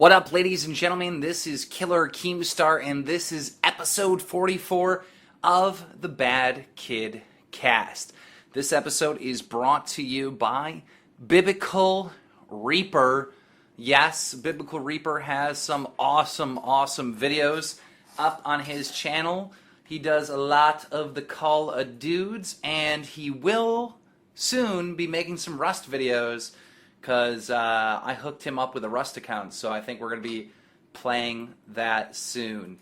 What up, ladies and gentlemen? This is Killer Keemstar, and this is episode 44 of the Bad Kid Cast. This episode is brought to you by Biblical Reaper. Yes, Biblical Reaper has some awesome videos up on his channel. He does a lot of the Call of Dudes, and he will soon be making some Rust videos, because I hooked him up with a Rust account, so I think we're going to be playing that soon.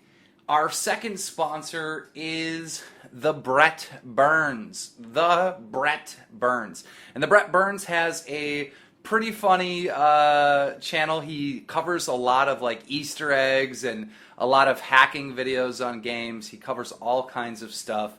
Our second sponsor is the Brett Burns. The Brett Burns. And the Brett Burns has a pretty funny channel. He covers a lot of like Easter eggs and a lot of hacking videos on games. He covers all kinds of stuff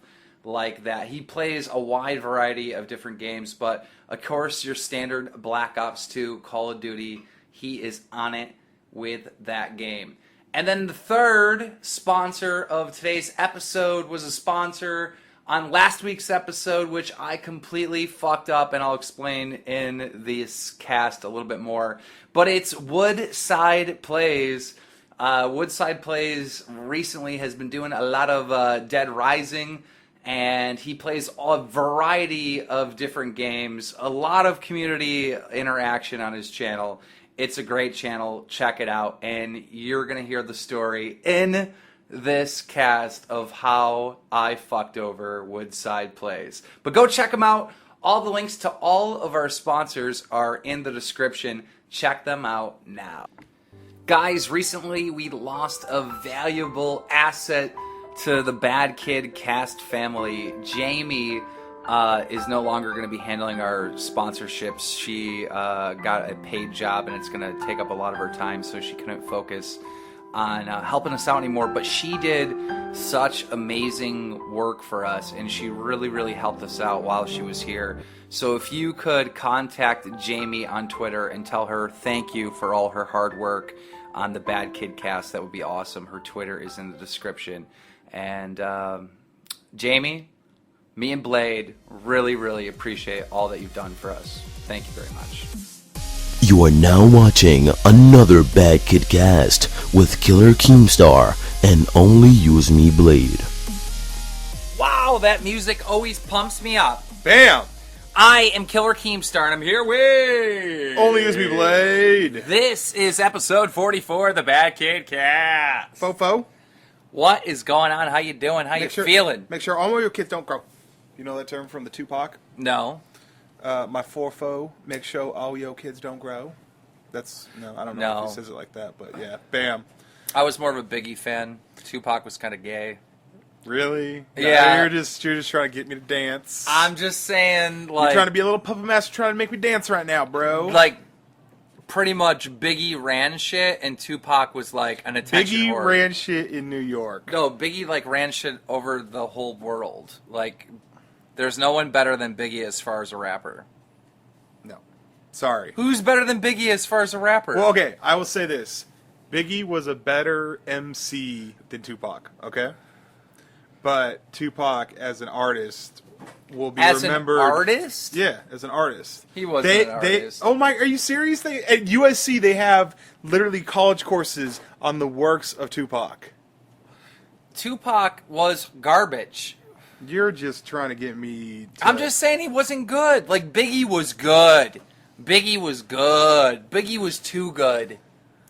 like that. He plays a wide variety of different games, but of course your standard Black Ops 2 Call of Duty, he is on it with that game. And then the third sponsor of today's episode was a sponsor on last week's episode, which I completely fucked up, and I'll explain in this cast a little bit more. But it's Woodside Plays. Woodside Plays recently has been doing a lot of Dead Rising, and he plays a variety of different games, a lot of community interaction on his channel. It's a great channel. Check it out, and you're going to hear the story in this cast of how I fucked over Woodside Plays. But go check them out. All the links to all of our sponsors are in the description. Check them out now. Guys, recently we lost a valuable asset to the Bad Kid Cast family. Jamie is no longer going to be handling our sponsorships. She got a paid job, and it's going to take up a lot of her time, so she couldn't focus on helping us out anymore. But she did such amazing work for us, and she really helped us out while she was here. So if you could contact Jamie on Twitter and tell her thank you for all her hard work on the Bad Kid Cast, that would be awesome. Her Twitter is in the description. And Jamie, me and Blade really appreciate all that you've done for us. Thank you very much. You are now watching another Bad Kid Cast with Killer Keemstar and Only Use Me Blade. Wow, that music always pumps me up. Bam! I am Killer Keemstar, and I'm here with Only Use Me Blade. This is episode 44 of the Bad Kid Cast. Fofo. What is going on? How you doing? How you feeling? Make sure all your kids don't grow. You know that term from the Tupac? No. My forfo, make sure all your kids don't grow. That's, no, I don't know if he says it like that, but yeah. Bam. I was more of a Biggie fan. Tupac was kind of gay. Really? Yeah. You're just trying to get me to dance. I'm just saying, like... You're trying to be a little puppet master trying to make me dance right now, bro. Like, pretty much Biggie ran shit, and Tupac was like an attention Biggie whore. ran shit in New York. No, Biggie like ran shit over the whole world. Like, there's no one better than Biggie as far as a rapper. No. Sorry. Who's better than Biggie as far as a rapper? Well, okay, I will say this. Biggie was a better MC than Tupac, okay? But Tupac, as an artist, will be remembered... As an artist? Yeah, as an artist. He wasn't an artist. Oh my, are you serious? At USC, they have literally college courses on the works of Tupac. Tupac was garbage. You're just trying to get me to... I'm just saying he wasn't good. Like, Biggie was good. Biggie was good. Biggie was too good.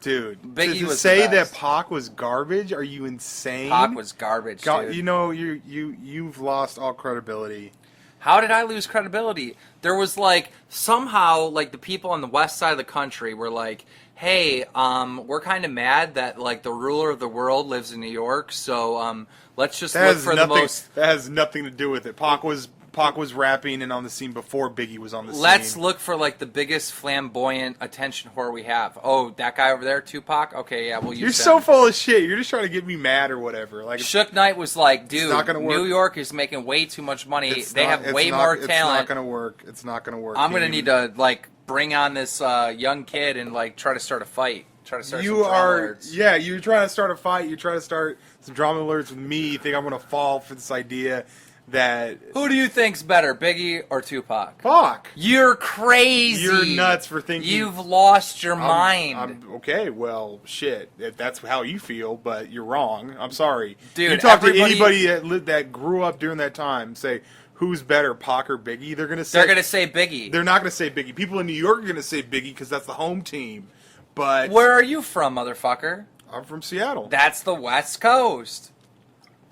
Dude, Biggie to was say the best. that Pac was garbage? Are you insane? Pac was garbage, dude. You know, you've lost all credibility. How did I lose credibility? There was like somehow like the people on the west side of the country were like, "Hey, we're kind of mad that like the ruler of the world lives in New York, so let's just look for the most." That has nothing to do with it. Pac was rapping and on the scene before Biggie was on the scene. Let's look for like the biggest flamboyant attention whore we have. Oh, that guy over there, Tupac. Okay, yeah, we'll use. You're so full of shit. You're just trying to get me mad or whatever. Like Suge Knight was like, dude, not gonna work. New York is making way too much money. They have way more talent. It's not gonna work. It's not gonna work. I'm gonna need to like bring on this young kid and like try to start a fight. Try to start some drama alerts. Yeah, you're trying to start a fight. You're trying to start some drama alerts with me. You think I'm gonna fall for this idea? that Who do you think's better, Biggie or Tupac? Pac. You're crazy. You're nuts for thinking. You've lost your mind. Okay, well, shit. If that's how you feel, but you're wrong. I'm sorry. Dude, you talk to anybody that grew up during that time, say, who's better, Pac or Biggie? They're gonna say Biggie. They're not gonna say Biggie. People in New York are gonna say Biggie because that's the home team. But where are you from, motherfucker? I'm from Seattle. That's the West Coast.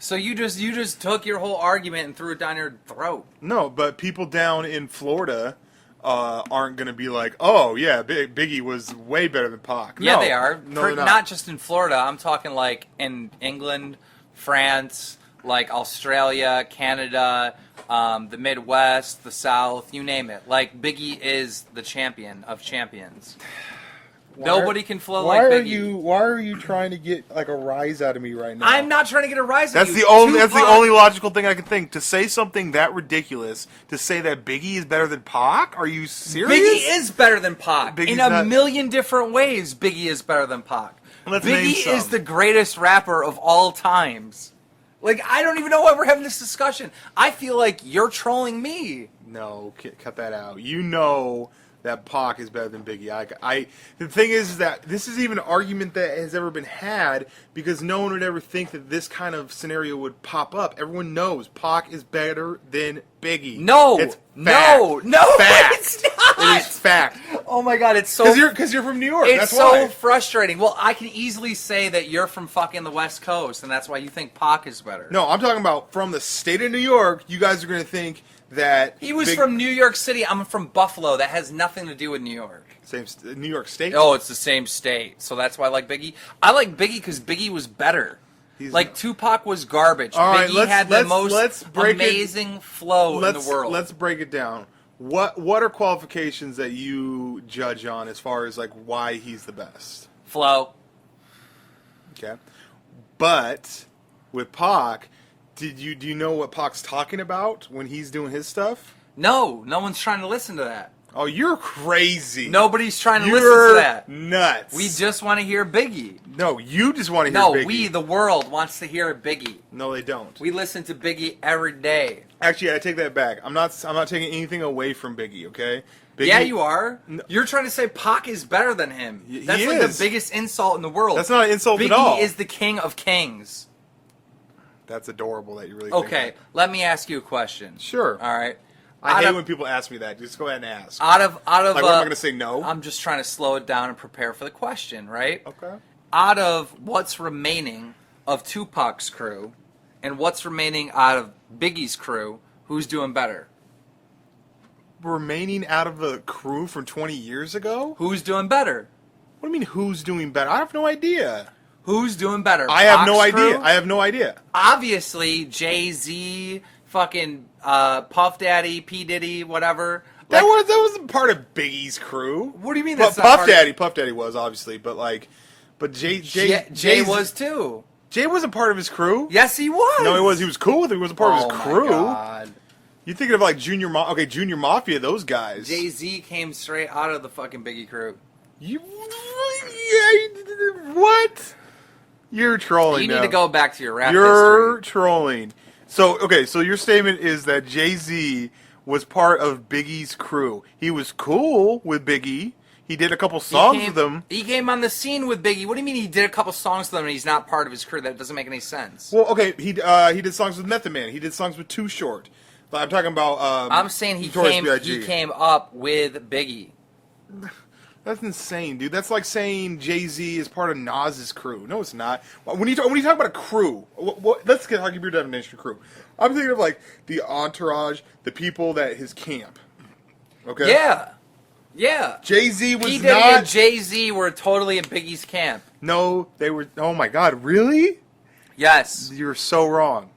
So you just took your whole argument and threw it down your throat. No, but people down in Florida aren't going to be like, oh, yeah, Biggie was way better than Pac. Yeah, no, they are. No, they're not just in Florida. I'm talking like in England, France, like Australia, Canada, the Midwest, the South, you name it. Like, Biggie is the champion of champions. Nobody can flow like Biggie. Why are you trying to get like a rise out of me right now? I'm not trying to get a rise out of you. That's the only logical thing I can think. To say something that ridiculous, to say that Biggie is better than Pac? Are you serious? Biggie is better than Pac. Biggie's in a not... million different ways, Biggie is better than Pac. Let's name Biggie some. is the greatest rapper of all times. Like, I don't even know why we're having this discussion. I feel like you're trolling me. No, cut that out. You know that Pac is better than Biggie. The thing is that this is even an argument that has ever been had because no one would ever think that this kind of scenario would pop up. Everyone knows Pac is better than Biggie. No, it's fact. no, fact. It's not. It is fact. Oh my God, it's so because you're from New York. It's that's so why. frustrating. Well, I can easily say that you're from fucking the West Coast, and that's why you think Pac is better. No, I'm talking about from the state of New York. You guys are going to think that he was from New York City. I'm from Buffalo. That has nothing to do with New York. Same New York State. Oh, it's the same state. So that's why I like Biggie. I like Biggie because Biggie was better. Tupac was garbage. All right, Biggie had the most amazing flow in the world. Let's break it down. What are qualifications that you judge on as far as like why he's the best? Flow. Okay, but with Pac, do you know what Pac's talking about when he's doing his stuff? No one's trying to listen to that. Oh, you're crazy. Nobody's trying to listen to that. Nuts. We just want to hear Biggie. No, you just want to hear Biggie. No, we, the world, wants to hear Biggie. No, they don't. We listen to Biggie every day. Actually, I take that back. I'm not taking anything away from Biggie, okay? Biggie, yeah, you are. No. You're trying to say Pac is better than him. That's like the biggest insult in the world. That's not an insult Biggie at all. Biggie is the king of kings. That's adorable that you really think Okay, that. let me ask you a question. Sure. All right. I hate when people ask me that. Just go ahead and ask. Out of like, what am I going to say no? I'm just trying to slow it down and prepare for the question, right? Okay. Out of what's remaining of Tupac's crew and what's remaining out of Biggie's crew, who's doing better? Remaining out of a crew from 20 years ago? Who's doing better? What do you mean who's doing better? I have no idea. Who's doing better? I have no Pac's idea. crew? I have no idea. Obviously, Jay-Z, fucking Puff Daddy, P. Diddy, whatever. That wasn't part of Biggie's crew. What do you mean But that's not Puff Daddy was, obviously, but Jay was too. Jay wasn't part of his crew? Yes, he was. No, he was. He was cool with it. He wasn't part of his crew. Oh, my God. You're thinking of like Junior Mafia, those guys. Jay-Z came straight out of the fucking Biggie crew. What? You're trolling. You need to go back to your rap You're history. trolling. So your statement is that Jay-Z was part of Biggie's crew. He was cool with Biggie. He did a couple songs with him. He came on the scene with Biggie. What do you mean he did a couple songs with him and he's not part of his crew? That doesn't make any sense. Well, okay, he did songs with Method Man. He did songs with Too Short. I'm talking about. I'm saying he came up with Biggie. That's insane, dude. That's like saying Jay-Z is part of Nas's crew. No, it's not. When you talk about a crew, let's get your definition of crew. I'm thinking of like the entourage, the people that his camp. Okay. Yeah. Jay-Z was P. not. Diddy and Jay-Z were totally in Biggie's camp. No, they were. Oh my God, really? Yes. You're so wrong.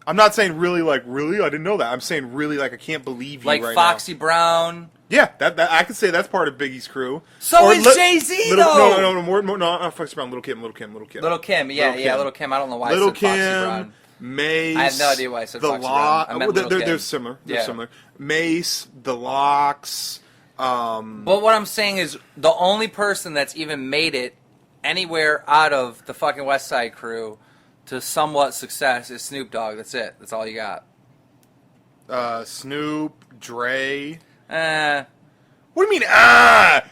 I'm not saying really like really. I didn't know that. I'm saying really like I can't believe you like right Foxy now. Brown. Yeah, that I could say that's part of Biggie's crew. So is Jay-Z though. No, not Foxy Brown. Little Kim. Little Kim. Little Kim. I don't know why Little I said Foxy Brown. Kim, Mace. I have no idea why I said Foxy Brown. I meant Little Kim. They're similar. They're Yeah. similar. Mace, The Locks. But what I'm saying is the only person that's even made it anywhere out of the fucking West Side Crew to somewhat success is Snoop Dogg. That's it. That's all you got. Snoop, Dre. Uh, What do you mean,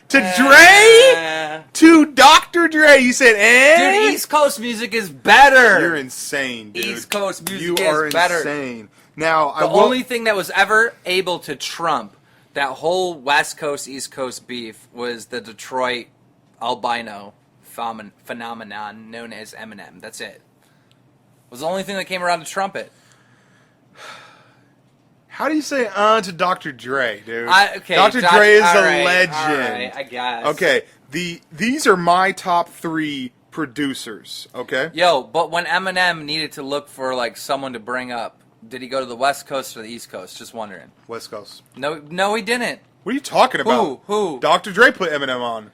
To Dre? To Dr. Dre? You said, Dude, East Coast music is better. You're insane, dude. East Coast music you is are better. Insane. Now, The only thing that was ever able to trump that whole West Coast, East Coast beef was the Detroit albino phenomenon known as Eminem. That's it. It was the only thing that came around to trump it. How do you say to Dr. Dre, dude? Okay, Dr. Dre is a right, legend. All right, I guess. Okay, these are my top 3 producers, okay? Yo, but when Eminem needed to look for like someone to bring up, did he go to the West Coast or the East Coast? Just wondering. West Coast. No, he didn't. What are you talking about? Who? Dr. Dre put Eminem on.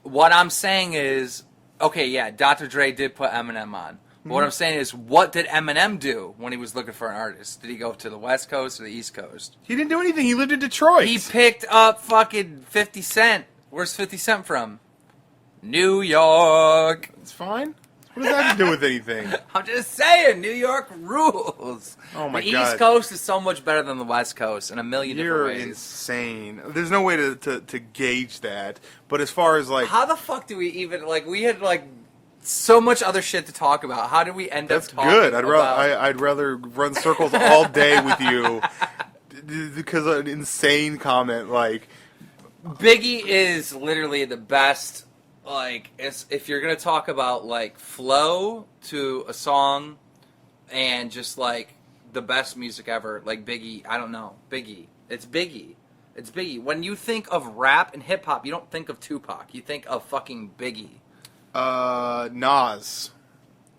What I'm saying is, okay, yeah, Dr. Dre did put Eminem on. But what I'm saying is, what did Eminem do when he was looking for an artist? Did he go to the West Coast or the East Coast? He didn't do anything. He lived in Detroit. He picked up fucking 50 Cent. Where's 50 Cent from? New York. It's fine. What does that have to do with anything? I'm just saying, New York rules. Oh my the God. East Coast is so much better than the West Coast in a million You're different ways. insane. There's no way to gauge that. But as far as like... How the fuck do we even, like, we had, like, so much other shit to talk about. How did we end That's up talking good. about... I'd rather run circles all day with you because of an insane comment like... Biggie is literally the best, like, if you're going to talk about, like, flow to a song and just, like, the best music ever, like Biggie, I don't know, Biggie. It's Biggie. It's Biggie. When you think of rap and hip-hop, you don't think of Tupac. You think of fucking Biggie. Nas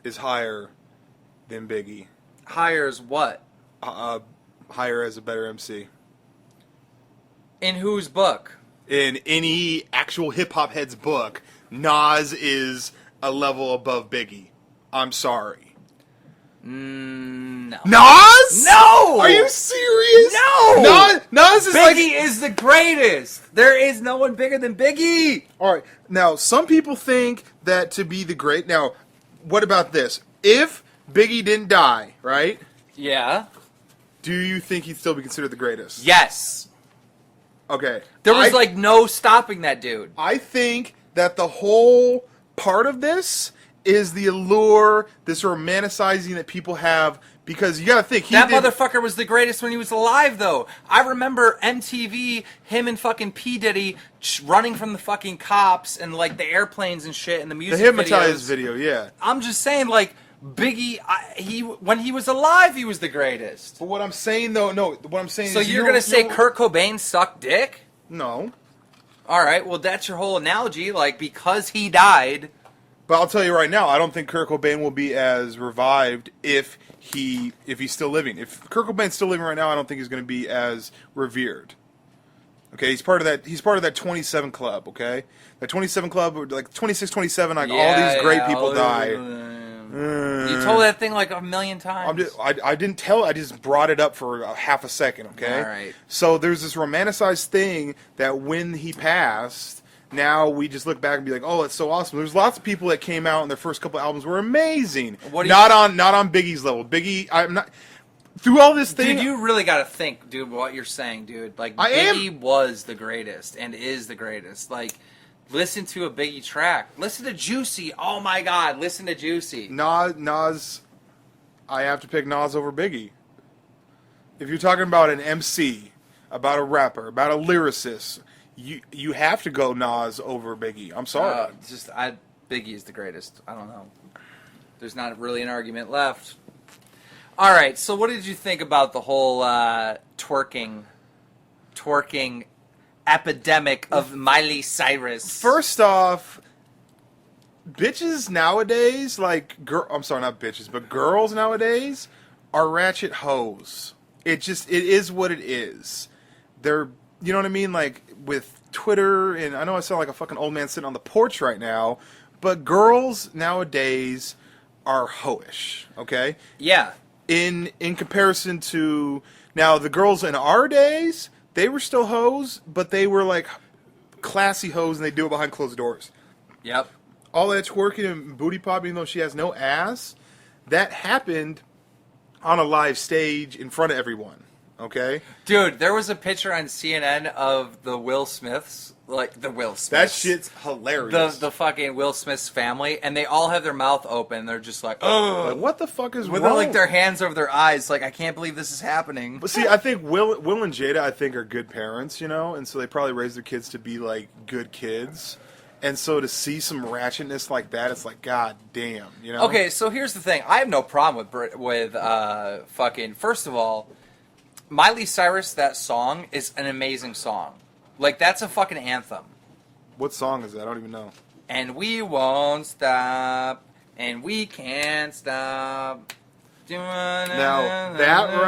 is higher than Biggie. Hires what? Higher as a better MC. In whose book? In any actual hip-hop head's book, Nas is a level above Biggie. I'm sorry. No. Nas? No! Are you serious? No! Nas is Biggie is the greatest. There is no one bigger than Biggie. All right. Now, some people think that to be the great... Now, what about this? If Biggie didn't die, right? Yeah. Do you think he'd still be considered the greatest? Yes. Okay. There was, like, no stopping that dude. I think that the whole part of this is the allure, this romanticizing that people have, because you gotta think, That motherfucker was the greatest when he was alive, though. I remember MTV, him and fucking P. Diddy running from the fucking cops and, like, the airplanes and shit and the music the Hypnotized videos. video, yeah. I'm just saying, like, Biggie, when he was alive, he was the greatest. But what I'm saying, though, what I'm saying So is... you're gonna say Kurt Cobain sucked dick? No. Alright, well, that's your whole analogy. Like, because he died... But I'll tell you right now, I don't think Kurt Cobain will be as revived if he's still living. If Kurt Cobain's still living right now, I don't think he's going to be as revered. Okay, he's part of that 27 club, okay? That 27 club, like 26, 27, like all these great people die. You told that thing like a million times. I didn't tell it, I just brought it up for a half a second, okay? All right. So there's this romanticized thing that when he passed... Now we just look back and be like, "Oh, it's so awesome." There's lots of people that came out and their first couple albums were amazing. Not on Biggie's level. Biggie, I'm not through all this thing. Dude, you really got to think, dude, what you're saying, dude. Like Biggie was the greatest and is the greatest. Like, listen to a Biggie track. Listen to Juicy. Oh my God, listen to Juicy. Nas, I have to pick Nas over Biggie. If you're talking about an MC, about a rapper, about a lyricist. You have to go Nas over Biggie. I'm sorry. Biggie is the greatest. I don't know. There's not really an argument left. All right. So what did you think about the whole twerking epidemic of Miley Cyrus? First off, bitches nowadays, I'm sorry, not bitches, but girls nowadays are ratchet hoes. It is what it is. They're, you know what I mean? Like, with Twitter, and I know I sound like a fucking old man sitting on the porch right now, but girls nowadays are hoish, okay? Yeah. In comparison to, now, the girls in our days, they were still hoes, but they were, like, classy hoes, and they do it behind closed doors. Yep. All that twerking and booty popping, even though she has no ass, that happened on a live stage in front of everyone. Okay? Dude, there was a picture on CNN of the Will Smiths, like the Will Smiths. That shit's hilarious. The fucking Will Smith's family, and they all have their mouth open. They're just like, oh, Like, what the fuck is with wrong? like their hands over their eyes, like I can't believe this is happening. But see, I think Will and Jada, I think, are good parents, you know, and so they probably raise their kids to be like good kids. And so to see some ratchetness like that, it's like, god damn, you know. Okay, so here's the thing. I have no problem with fucking. First of all, Miley Cyrus, that song is an amazing song. Like that's a fucking anthem. What song is that? I don't even know. And we won't stop, and we can't stop. Now that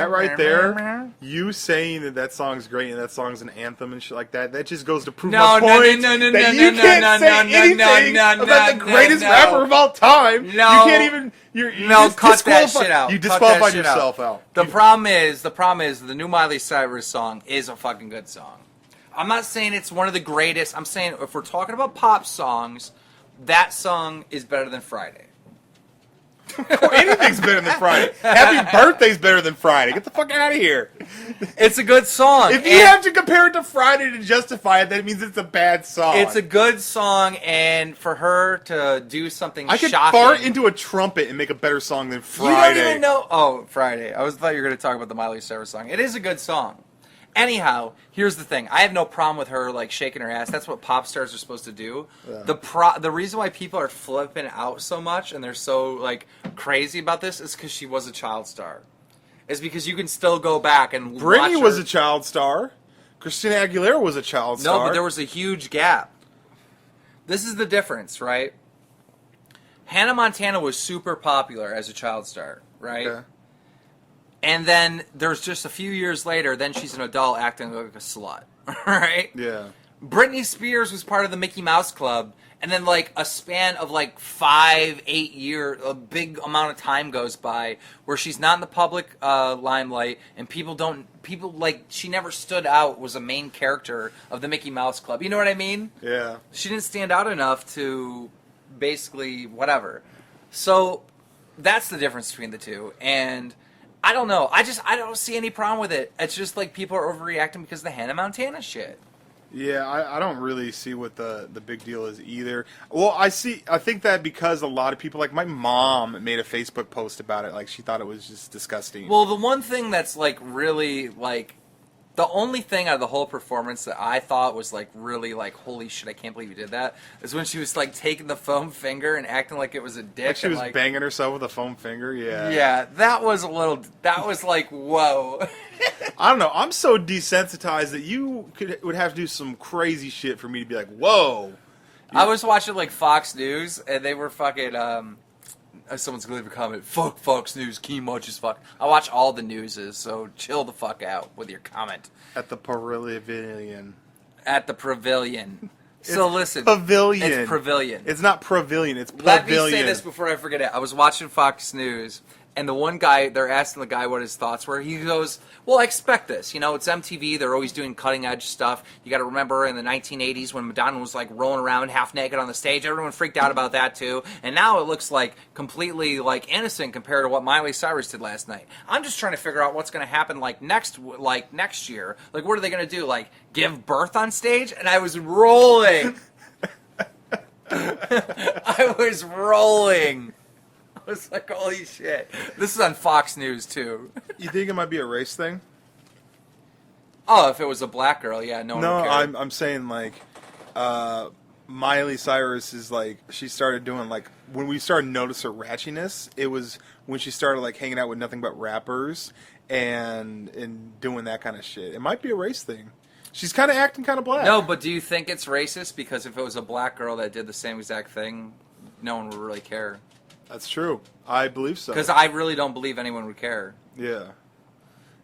right there, you saying that song's great and that song's an anthem and shit like that just goes to prove my point that you can't say anything about the greatest rapper of all time. You can't even. You cut that shit out. You disqualified yourself out. The problem is the new Miley Cyrus song is a fucking good song. I'm not saying it's one of the greatest. I'm saying if we're talking about pop songs, that song is better than Friday. Anything's better than Friday. Happy Birthday's better than Friday. Get the fuck out of here. It's a good song. If you have to compare it to Friday to justify it, that means it's a bad song. It's a good song, and for her to do something I could shocking, fart into a trumpet and make a better song than Friday. You don't even know. Oh, Friday. I thought you were going to talk about the Miley Cyrus song. It is a good song. Anyhow, here's the thing. I have no problem with her like shaking her ass. That's what pop stars are supposed to do. Yeah. The reason why people are flipping out so much and they're so like crazy about this is because she was a child star. It's because you can still go back and Britney watch was her. A child star. Christina Aguilera was a child star. No, but there was a huge gap. This is the difference, right? Hannah Montana was super popular as a child star, right? Okay. And then there's just a few years later, then she's an adult acting like a slut, right? Yeah. Britney Spears was part of the Mickey Mouse Club, and then like a span of like 5-8 years, a big amount of time goes by where she's not in the public limelight, and people like she never stood out, was a main character of the Mickey Mouse Club. You know what I mean? Yeah. She didn't stand out enough to basically whatever. So that's the difference between the two, and I don't know. I don't see any problem with it. It's just like people are overreacting because of the Hannah Montana shit. Yeah, I don't really see what the big deal is either. Well, I think that because a lot of people, like my mom made a Facebook post about it, like she thought it was just disgusting. Well, the one thing that's like really like the only thing out of the whole performance that I thought was like really like holy shit, I can't believe you did that, is when she was like taking the foam finger and acting like it was a dick. Like she was like, banging herself with a foam finger. Yeah. Yeah, that was like whoa. I don't know. I'm so desensitized that you would have to do some crazy shit for me to be like, whoa. I was watching like Fox News and they were fucking someone's gonna leave a comment. Fuck Fox News, key much as fuck. I watch all the newses, so chill the fuck out with your comment. At the pavilion. At the pavilion. So listen. Pavilion. It's pavilion. It's not pavilion, it's pavilion. Let me say this before I forget it. I was watching Fox News, and the one guy, they're asking the guy what his thoughts were. He goes, well, I expect this. You know, it's MTV. They're always doing cutting-edge stuff. You got to remember in the 1980s when Madonna was, like, rolling around half naked on the stage. Everyone freaked out about that, too. And now it looks, like, completely, like, innocent compared to what Miley Cyrus did last night. I'm just trying to figure out what's going to happen, like, next year. Like, what are they going to do? Like, give birth on stage? And I was rolling. I was rolling. I was like, holy shit. This is on Fox News, too. You think it might be a race thing? Oh, if it was a black girl, yeah, no one would care. I'm saying, like, Miley Cyrus is, like, she started doing, like, when we started to notice her ratchiness, it was when she started, like, hanging out with nothing but rappers and doing that kind of shit. It might be a race thing. She's kind of acting kind of black. No, but do you think it's racist? Because if it was a black girl that did the same exact thing, no one would really care. That's true. I believe so. Because I really don't believe anyone would care. Yeah.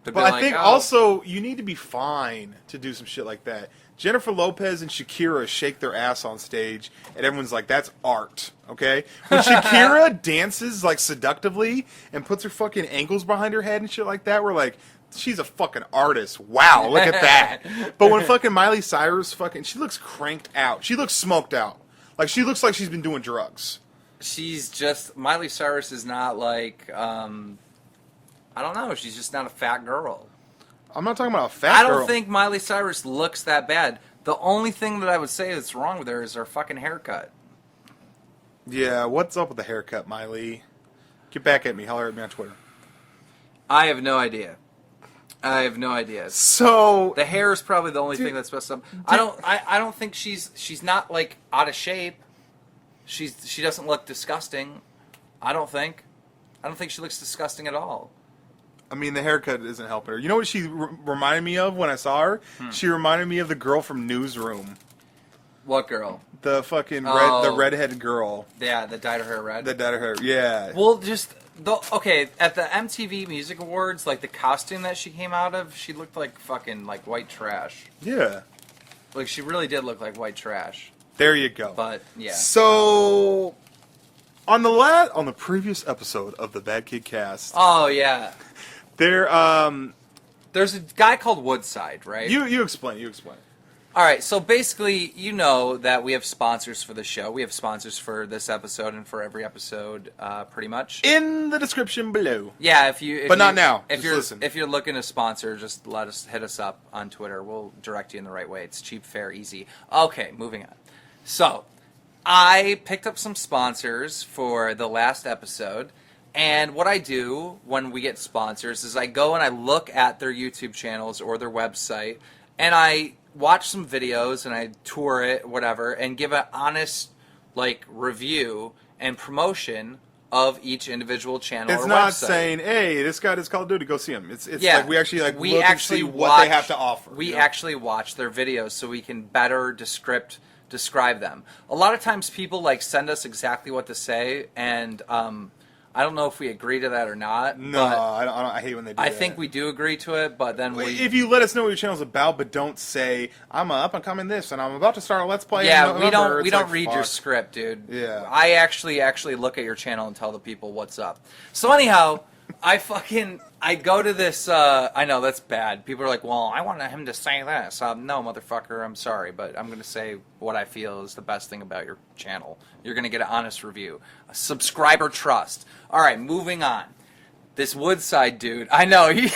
But I think also you need to be fine to do some shit like that. Jennifer Lopez and Shakira shake their ass on stage, and everyone's like, that's art, okay? When Shakira dances, like, seductively and puts her fucking ankles behind her head and shit like that, we're like, she's a fucking artist. Wow, look at that. But when fucking Miley Cyrus she looks cranked out. She looks smoked out. Like, she looks like she's been doing drugs. She's just, Miley Cyrus is not like, I don't know. She's just not a fat girl. I'm not talking about a fat I girl. don't think Miley Cyrus looks that bad. The only thing that I would say that's wrong with her is her fucking haircut. Yeah, what's up with the haircut, Miley? Get back at me. Holler at me on Twitter. I have no idea. So The hair is probably the only thing that's messed up. I don't think she's not like out of shape. She doesn't look disgusting. I don't think she looks disgusting at all. I mean, the haircut isn't helping her. You know what she reminded me of when I saw her? She reminded me of the girl from Newsroom. What girl? The fucking the redheaded girl. Yeah, that dyed her hair red. That dyed her hair. Yeah. Well, just at the MTV Music Awards, like the costume that she came out of, she looked like fucking like white trash. Yeah. Like she really did look like white trash. There you go. But yeah. So on the previous episode of the Bad Kid Cast. Oh yeah. There's a guy called Woodside, right? You explain. All right, so basically, you know that we have sponsors for the show. We have sponsors for this episode and for every episode, pretty much. In the description below. Yeah, not now. If listen. If you're looking to sponsor, just hit us up on Twitter. We'll direct you in the right way. It's cheap, fair, easy. Okay, moving on. So, I picked up some sponsors for the last episode. And what I do when we get sponsors is I go and I look at their YouTube channels or their website, and I watch some videos and I tour it, whatever, and give an honest review and promotion of each individual channel. It's or not website. saying, "Hey, this guy does Call of Duty, go see him." It's Yeah. like we actually look and see what they have to offer. We actually watch their videos so we can better describe them. A lot of times people send us exactly what to say, and I don't know if we agree to that or not. No, but I hate when they do that. I think we do agree to it, but then if you let us know what your channel's about, but don't say I'm up and coming this and I'm about to start a Let's Play. Yeah, we don't read your script, dude. Yeah. I actually look at your channel and tell the people what's up. So anyhow, I go to this. I know that's bad. People are like, well, I wanted him to say this. No, motherfucker, I'm sorry, but I'm going to say what I feel is the best thing about your channel. You're going to get an honest review. A subscriber trust. All right, moving on. This Woodside dude, I know, he...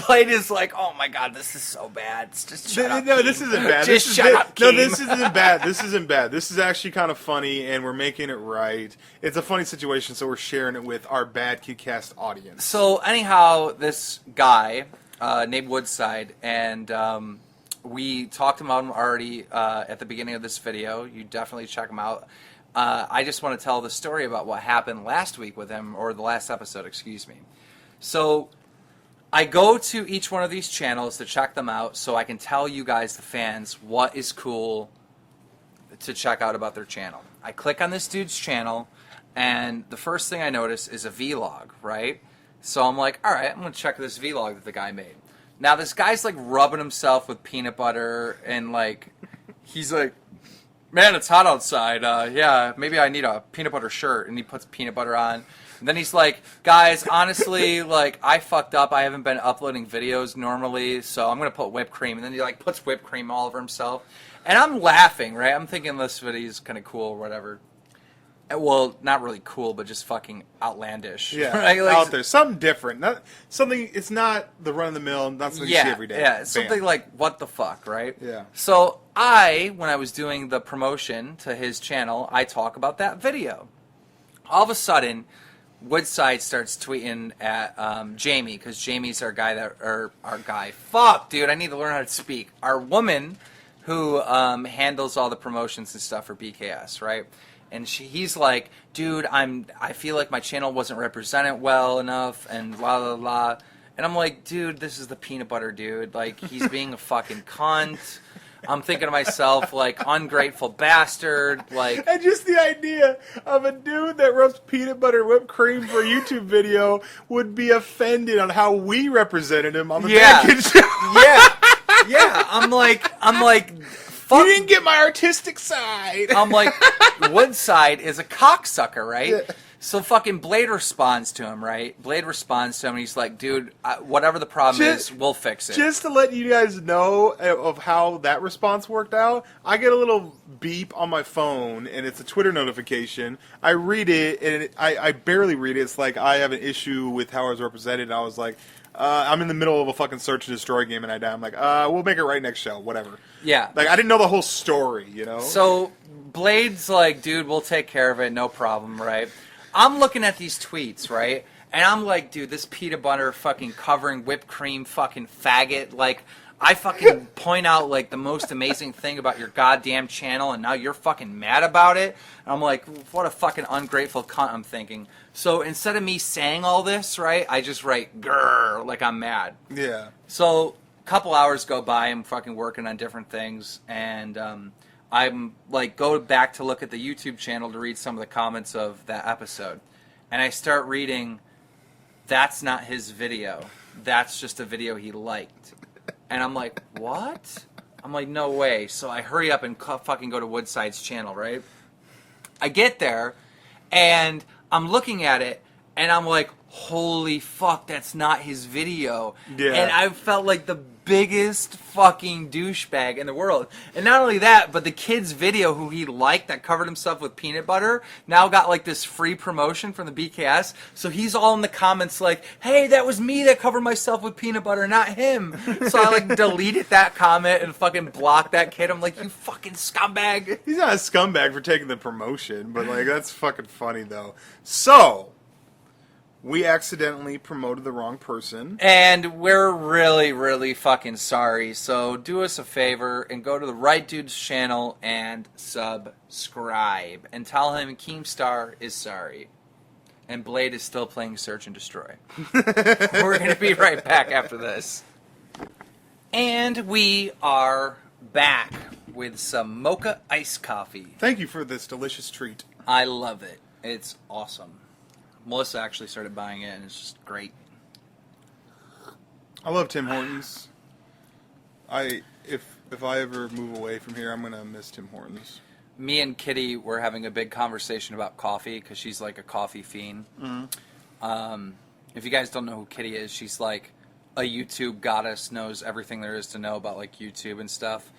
Blade is like, oh my god, this is so bad. It's just shut up, No, Keem. this isn't bad. Just shut up, No, Keem. this isn't bad. This isn't bad. This is actually kind of funny, and we're making it right. It's a funny situation, so we're sharing it with our Bad Kid Cast audience. So anyhow, this guy named Woodside, and we talked about him already at the beginning of this video. You definitely check him out. I just want to tell the story about what happened last week with him, or the last episode, excuse me. So I go to each one of these channels to check them out so I can tell you guys, the fans, what is cool to check out about their channel. I click on this dude's channel, and the first thing I notice is a vlog, right? So I'm like, all right, I'm going to check this vlog that the guy made. Now, this guy's rubbing himself with peanut butter, and he's like, man, it's hot outside. Yeah, maybe I need a peanut butter shirt. And he puts peanut butter on. And then he's like, guys, honestly, I fucked up. I haven't been uploading videos normally, so I'm going to put whipped cream. And then he puts whipped cream all over himself. And I'm laughing, right? I'm thinking this video is kind of cool or whatever. Well, not really cool, but just fucking outlandish. Yeah, right? out there. Something different. It's not the run-of-the-mill, not something you see every day. Yeah, it's Bam. something like, what the fuck, right? Yeah. So when I was doing the promotion to his channel, I talk about that video. All of a sudden, Woodside starts tweeting at Jamie, because Jamie's our guy. Fuck, dude, I need to learn how to speak. Our woman who handles all the promotions and stuff for BKS, right? And he's like, dude, I feel like my channel wasn't represented well enough, and blah, blah, blah. And I'm like, dude, this is the peanut butter dude. He's being a fucking cunt. I'm thinking to myself, ungrateful bastard. And just the idea of a dude that rubs peanut butter and whipped cream for a YouTube video would be offended on how we represented him on the Bad Kid Show. Yeah. I'm like, fuck. You didn't get my artistic side. I'm like, Woodside is a cocksucker, right? Yeah. So fucking Blade responds to him, right? Blade responds to him, and he's like, dude, whatever the problem is, we'll fix it. Just to let you guys know of how that response worked out, I get a little beep on my phone, and it's a Twitter notification. I read it, and I barely read it. It's like, I have an issue with how I was represented, and I was like, I'm in the middle of a fucking search and destroy game, and I die. I'm like, we'll make it right next show, whatever. Yeah. Like, I didn't know the whole story, you know? So Blade's like, dude, we'll take care of it, no problem, right? I'm looking at these tweets, right? And I'm like, dude, this peanut butter fucking covering whipped cream fucking faggot. Like, I fucking point out, like, the most amazing thing about your goddamn channel, and now you're fucking mad about it? And I'm like, what a fucking ungrateful cunt, I'm thinking. So instead of me saying all this, right, I just write, grrr, like I'm mad. Yeah. So a couple hours go by, I'm fucking working on different things, and I'm like, go back to look at the YouTube channel to read some of the comments of that episode. And I start reading, that's not his video. That's just a video he liked. And I'm like, what? I'm like, no way. So I hurry up and fucking go to Woodside's channel, right? I get there, and I'm looking at it, and I'm like, holy fuck, that's not his video. Yeah. And I felt like the biggest fucking douchebag in the world. And not only that, but the kid's video who he liked that covered himself with peanut butter now got like this free promotion from the BKS. So he's all in the comments like, hey, that was me that covered myself with peanut butter, not him. So I like deleted that comment and fucking blocked that kid. I'm like, you fucking scumbag. He's not a scumbag for taking the promotion, but, like, that's fucking funny, though. So, we accidentally promoted the wrong person. And we're really, really fucking sorry. So do us a favor and go to the right dude's channel and subscribe. And tell him Keemstar is sorry. And Blade is still playing Search and Destroy. We're going to be right back after this. And we are back with some mocha iced coffee. Thank you for this delicious treat. I love it. It's awesome. Melissa actually started buying it, and it's just great. I love Tim Hortons. If I ever move away from here, I'm gonna miss Tim Hortons. Me and Kitty were having a big conversation about coffee because she's like a coffee fiend. Mm-hmm. If you guys don't know who Kitty is, she's like a YouTube goddess, knows everything there is to know about like YouTube and stuff.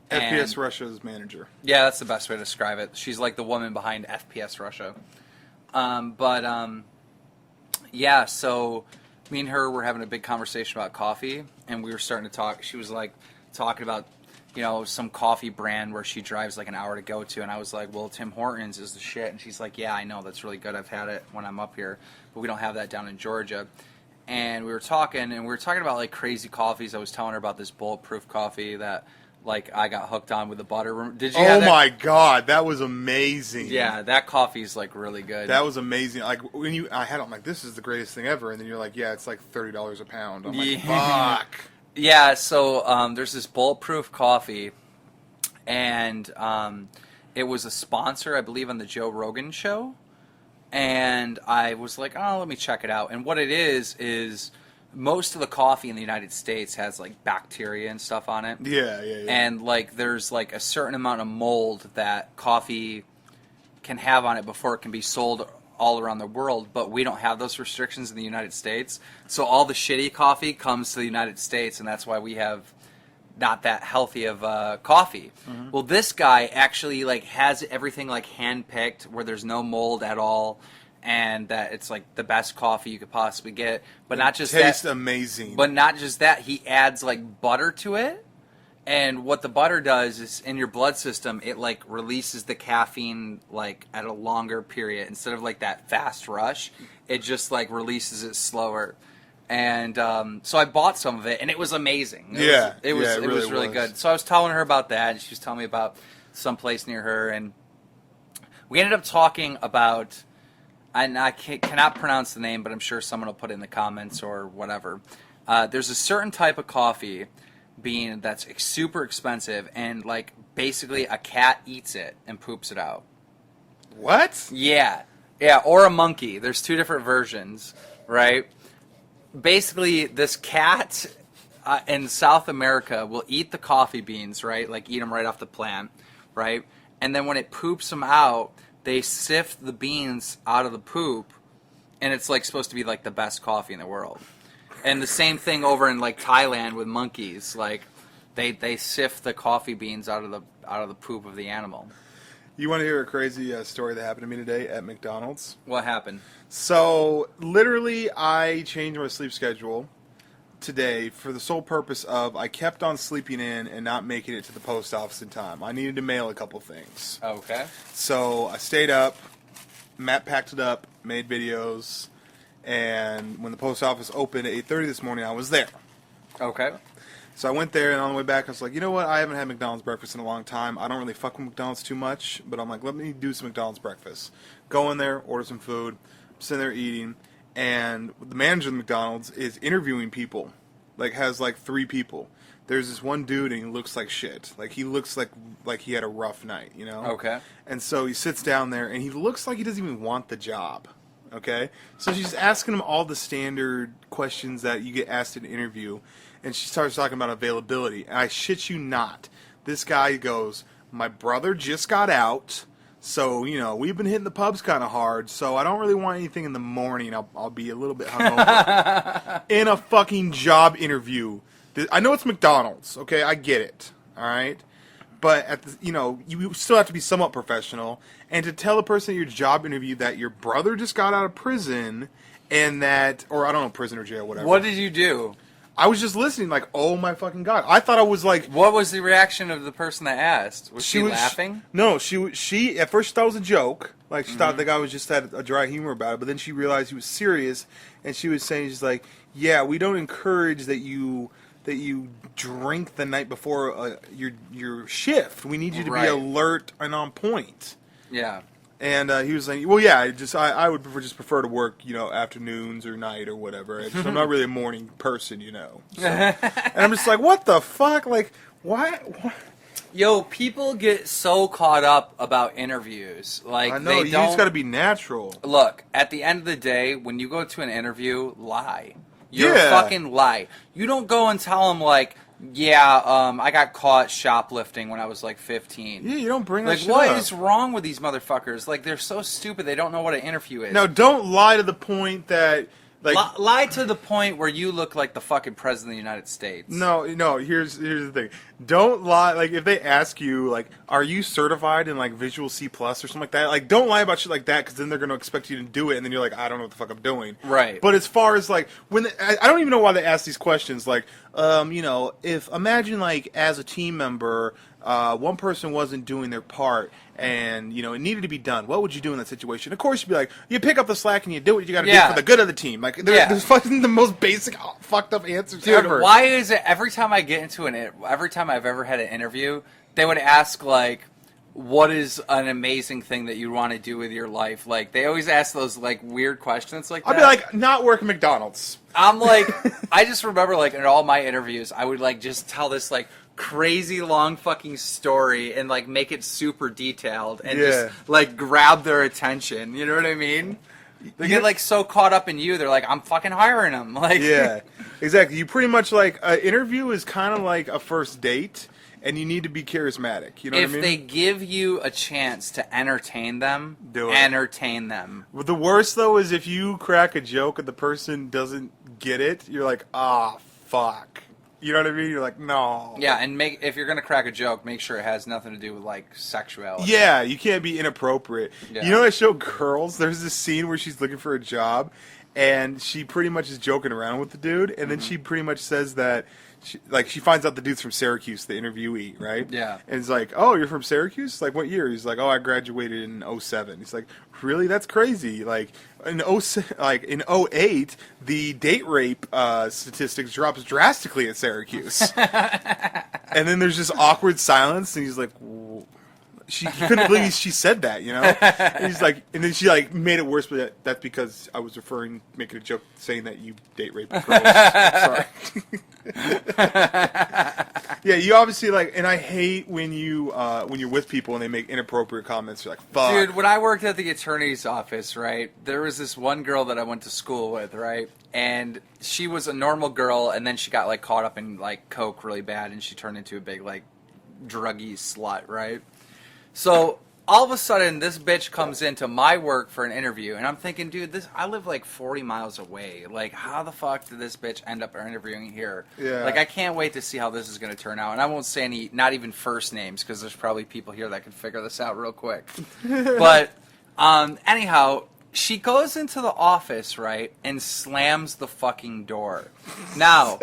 FPS Russia's manager. Yeah, that's the best way to describe it. She's like the woman behind FPS Russia. Yeah, so me and her were having a big conversation about coffee, and we were starting to talk. She was like talking about, you know, some coffee brand where she drives like an hour to go to, and I was like, well, Tim Hortons is the shit. And she's like, yeah, I know, that's really good. I've had it when I'm up here, but we don't have that down in Georgia. And we were talking about like crazy coffees. I was telling her about this bulletproof coffee that like I got hooked on with the butter. Did you have that? Oh my god, that was amazing. Yeah, that coffee's like really good. That was amazing. Like when I had it, I'm like, this is the greatest thing ever, and then you're like, yeah, it's like $30 a pound. I'm like, fuck. Yeah, so there's this bulletproof coffee, and it was a sponsor, I believe, on the Joe Rogan show. And I was like, oh, let me check it out. And what it is most of the coffee in the United States has like bacteria and stuff on it. Yeah. And like there's like a certain amount of mold that coffee can have on it before it can be sold all around the world, but we don't have those restrictions in the United States. So all the shitty coffee comes to the United States, and that's why we have not that healthy of coffee. Mm-hmm. Well, this guy actually like has everything like hand-picked where there's no mold at all, and that it's like the best coffee you could possibly get. But not just that. Tastes amazing. But not just that, he adds like butter to it. And what the butter does is in your blood system, it like releases the caffeine like at a longer period. Instead of like that fast rush, it just like releases it slower. And so I bought some of it, and it was amazing. It was really good. So I was telling her about that, and she was telling me about some place near her, and we ended up talking about, and I cannot pronounce the name, but I'm sure someone will put it in the comments or whatever. There's a certain type of coffee bean that's super expensive, and like basically a cat eats it and poops it out. What? Yeah, or a monkey. There's two different versions, right? Basically, this cat in South America will eat the coffee beans, right? Like eat them right off the plant, right? And then when it poops them out, they sift the beans out of the poop, and it's like supposed to be like the best coffee in the world. And the same thing over in like Thailand with monkeys, like they sift the coffee beans out of the poop of the animal. You want to hear a crazy story that happened to me today at McDonald's? What happened? So, literally, I changed my sleep schedule today for the sole purpose of I kept on sleeping in and not making it to the post office in time. I needed to mail a couple things. Okay. So, I stayed up, Matt packed it up, made videos, and when the post office opened at 8:30 this morning, I was there. Okay. So I went there, and on the way back, I was like, you know what? I haven't had McDonald's breakfast in a long time. I don't really fuck with McDonald's too much, but I'm like, let me do some McDonald's breakfast. Go in there, order some food, sitting there eating, and the manager of McDonald's is interviewing people, like has like 3 people. There's this one dude, and he looks like shit. Like he looks like he had a rough night, you know? Okay. And so he sits down there, and he looks like he doesn't even want the job. Okay? So she's asking him all the standard questions that you get asked in an interview. And she starts talking about availability. And I shit you not. This guy goes, my brother just got out. So, you know, we've been hitting the pubs kind of hard. So I don't really want anything in the morning. I'll be a little bit hungover. In a fucking job interview. I know it's McDonald's. Okay? I get it. All right? But, you still have to be somewhat professional. And to tell the person at your job interview that your brother just got out of prison and that, or I don't know, prison or jail, whatever. What did you do? I was just listening like, oh my fucking God. I thought I was like... What was the reaction of the person that asked? Was she laughing? No, she at first she thought it was a joke. Like, she thought the guy was just had a dry humor about it. But then she realized he was serious. And she was saying, she's like, yeah, we don't encourage that you drink the night before your shift. We need you to be alert and on point. Yeah. And he was saying, well, yeah, I would prefer to work, afternoons or night or whatever. I'm not really a morning person, So. And I'm just like, what the fuck? Like, why? Yo, people get so caught up about interviews. Like, I know, you just got to be natural. Look, at the end of the day, when you go to an interview, lie. You're Yeah. fucking lie. You don't go and tell them, like, yeah, I got caught shoplifting when I was like 15. Yeah, you don't bring that like, shit what up. is wrong with these motherfuckers? Like, they're so stupid. They don't know what an interview is. Now, don't lie to the point that, like... Lie to the point where you look like the fucking president of the United States. No, here's the thing. Don't lie, like, if they ask you, like, are you certified in, like, Visual C Plus or something like that? Like, don't lie about shit like that, because then they're going to expect you to do it, and then you're like, I don't know what the fuck I'm doing. Right. But as far as, like, I don't even know why they ask these questions, like, imagine, like, as a team member, one person wasn't doing their part, and, it needed to be done. What would you do in that situation? Of course, you'd be like, you pick up the slack and you do what you got to do for the good of the team. Like, there's fucking the most basic, fucked up answers ever. Dude, why is it every time I get into every time I've ever had an interview, they would ask, like, what is an amazing thing that you want to do with your life? Like, they always ask those, like, weird questions like that. I'd be like, not work at McDonald's. I'm like, I just remember, like, in all my interviews, I would, like, just tell this, like, crazy long fucking story and, like, make it super detailed and just, like, grab their attention. You know what I mean? They get, like, so caught up in you, they're like, I'm fucking hiring them. Like, yeah, exactly. You pretty much, like, an interview is kind of like a first date, and you need to be charismatic. You know what I mean? If they give you a chance to entertain them, entertain them. Well, the worst, though, is if you crack a joke and the person doesn't get it, you're like, fuck. You know what I mean? You're like, no. Yeah, and if you're gonna crack a joke, make sure it has nothing to do with, like, sexuality. Yeah, you can't be inappropriate. Yeah. You know that show Girls? There's this scene where she's looking for a job, and she pretty much is joking around with the dude, and then she pretty much says that, she finds out the dude's from Syracuse, the interviewee, right? Yeah. And it's like, oh, you're from Syracuse? Like, what year? He's like, oh, I graduated in 07. He's like, really? That's crazy. Like, in 08, the date rape statistics drops drastically at Syracuse. And then there's just awkward silence, and he's like, whoa. He couldn't believe she said that, And he's like, and then she like made it worse, but that's because I was making a joke saying that you date rape girls. Sorry. Yeah, you obviously like, and I hate when you're with people and they make inappropriate comments. You're like, fuck. Dude, when I worked at the attorney's office, right, there was this one girl that I went to school with, right, and she was a normal girl, and then she got like caught up in like coke really bad, and she turned into a big like druggy slut, right? So all of a sudden, this bitch comes into my work for an interview, and I'm thinking, dude, I live like 40 miles away. Like, how the fuck did this bitch end up interviewing here? Yeah. Like, I can't wait to see how this is going to turn out. And I won't say any, not even first names, because there's probably people here that can figure this out real quick. But anyhow, she goes into the office, right, and slams the fucking door. Now,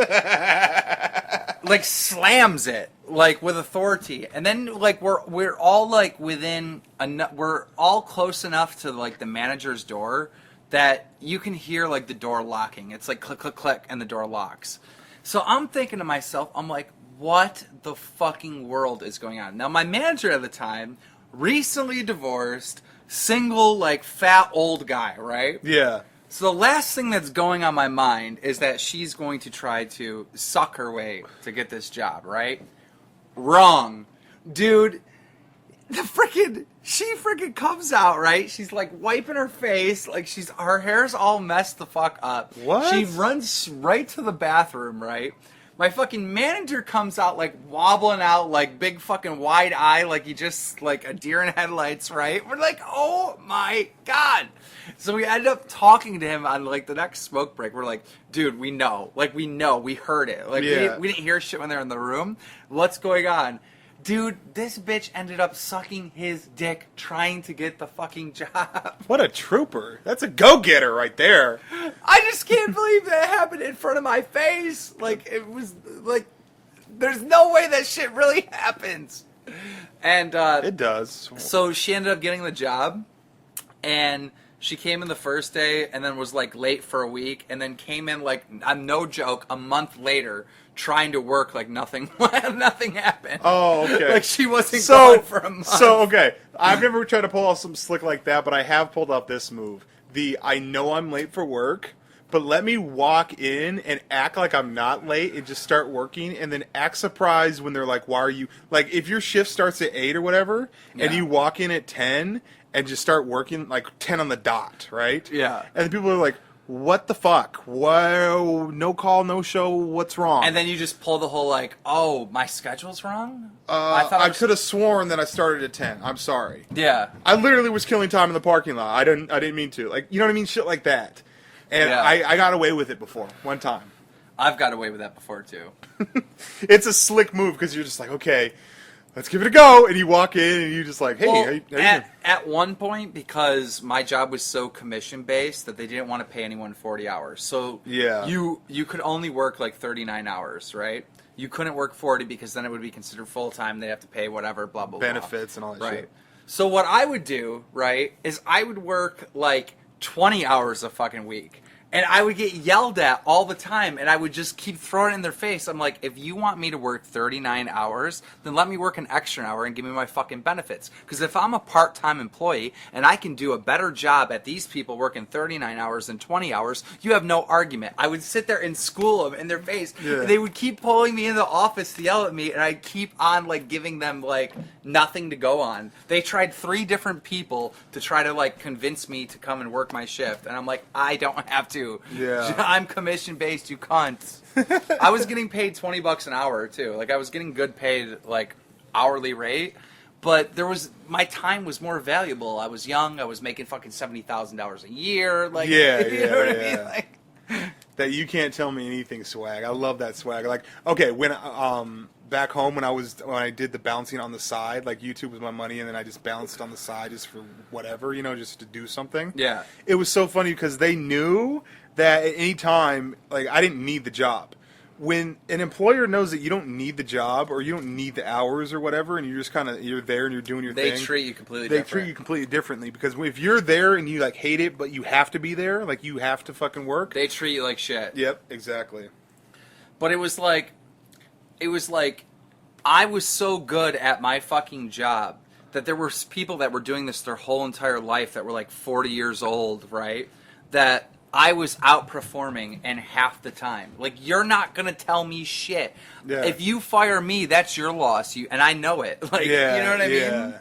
like, slams it, like, with authority. And then, like, we're all, like, we're all close enough to, like, the manager's door that you can hear, like, the door locking. It's like click, click, click, and the door locks. So I'm thinking to myself, I'm like, what the fucking world is going on? Now, my manager at the time, recently divorced, single, like, fat old guy, right? Yeah. So the last thing that's going on my mind is that she's going to try to suck her way to get this job, right? Wrong. Dude, she freaking comes out, right? She's, like, wiping her face, like, her hair's all messed the fuck up. What? She runs right to the bathroom, right? My fucking manager comes out, like, wobbling out, like, big fucking wide eye, like he just, like, a deer in headlights, right? We're like, oh my God. So we ended up talking to him on, like, the next smoke break. We're like, dude, we know. Like, we heard it. Like, Yeah. we didn't hear shit when they were in the room. What's going on? Dude, this bitch ended up sucking his dick trying to get the fucking job. What a trooper. That's a go-getter right there. I just can't believe that happened in front of my face. Like, it was, like, there's no way that shit really happens. And, It does. so she ended up getting the job, and she came in the first day, and then was, like, late for a week, and then came in, like, I'm no joke, a month later, trying to work like nothing happened. Oh, okay. Like, she wasn't gone for a month. So, okay. I've never tried to pull off some slick like that, but I have pulled off this move. I know I'm late for work, but let me walk in and act like I'm not late and just start working, and then act surprised when they're like, why are you... Like, if your shift starts at 8 or whatever, and you walk in at 10 and just start working, like, 10 on the dot, right? Yeah. And people are like, what the fuck? Whoa, no call, no show, what's wrong? And then you just pull the whole, like, oh, my schedule's wrong? I could have sworn that I started at 10. I'm sorry. Yeah. I literally was killing time in the parking lot. I didn't mean to. Like, you know what I mean? Shit like that. And Yeah. I got away with it before, one time. I've got away with that before, too. It's a slick move because you're just like, okay, let's give it a go. And you walk in and you just like, hey, Well, how you doing? at one point, because my job was so commission-based that they didn't want to pay anyone 40 hours. So Yeah. you could only work like 39 hours, right? You couldn't work 40 because then it would be considered full-time. They'd have to pay whatever, blah, blah, blah. Benefits and all that right. shit. So what I would do, right, is I would work like 20 hours a fucking week. And I would get yelled at all the time, and I would just keep throwing it in their face. I'm like, if you want me to work 39 hours, then let me work an extra hour and give me my fucking benefits. Because if I'm a part-time employee and I can do a better job at these people working 39 hours than 20 hours, you have no argument. I would sit there and school them in their face. Yeah. They would keep pulling me in the office to yell at me, and I'd keep on, like, giving them, like, nothing to go on. They tried 3 different people to try to, like, convince me to come and work my shift. And I'm like, I don't have to. Yeah. I'm commission based, you cunts. I was getting paid $20 an hour too. Like, I was getting good paid, like, hourly rate, but my time was more valuable. I was young. I was making fucking $70,000 a year. Like, Yeah, you know what I mean? yeah. Like, That you can't tell me anything swag. I love that swag. Like, okay, when back home when I did the bouncing on the side, like, YouTube was my money, and then I just bounced on the side just for whatever, just to do something. Yeah. It was so funny because they knew that at any time, like, I didn't need the job. When an employer knows that you don't need the job or you don't need the hours or whatever, and you're just you're there and you're doing your thing. they treat you completely They different. treat you completely differently because if you're there and you, like, hate it, but you have to be there, like, you have to fucking work. They treat you like shit. Yep, exactly. But it was like I was so good at my fucking job that there were people that were doing this their whole entire life that were like 40 years old, right? That I was outperforming in half the time. Like, you're not gonna tell me shit. Yeah. If you fire me, that's your loss. And I know it. Like, you know what I mean?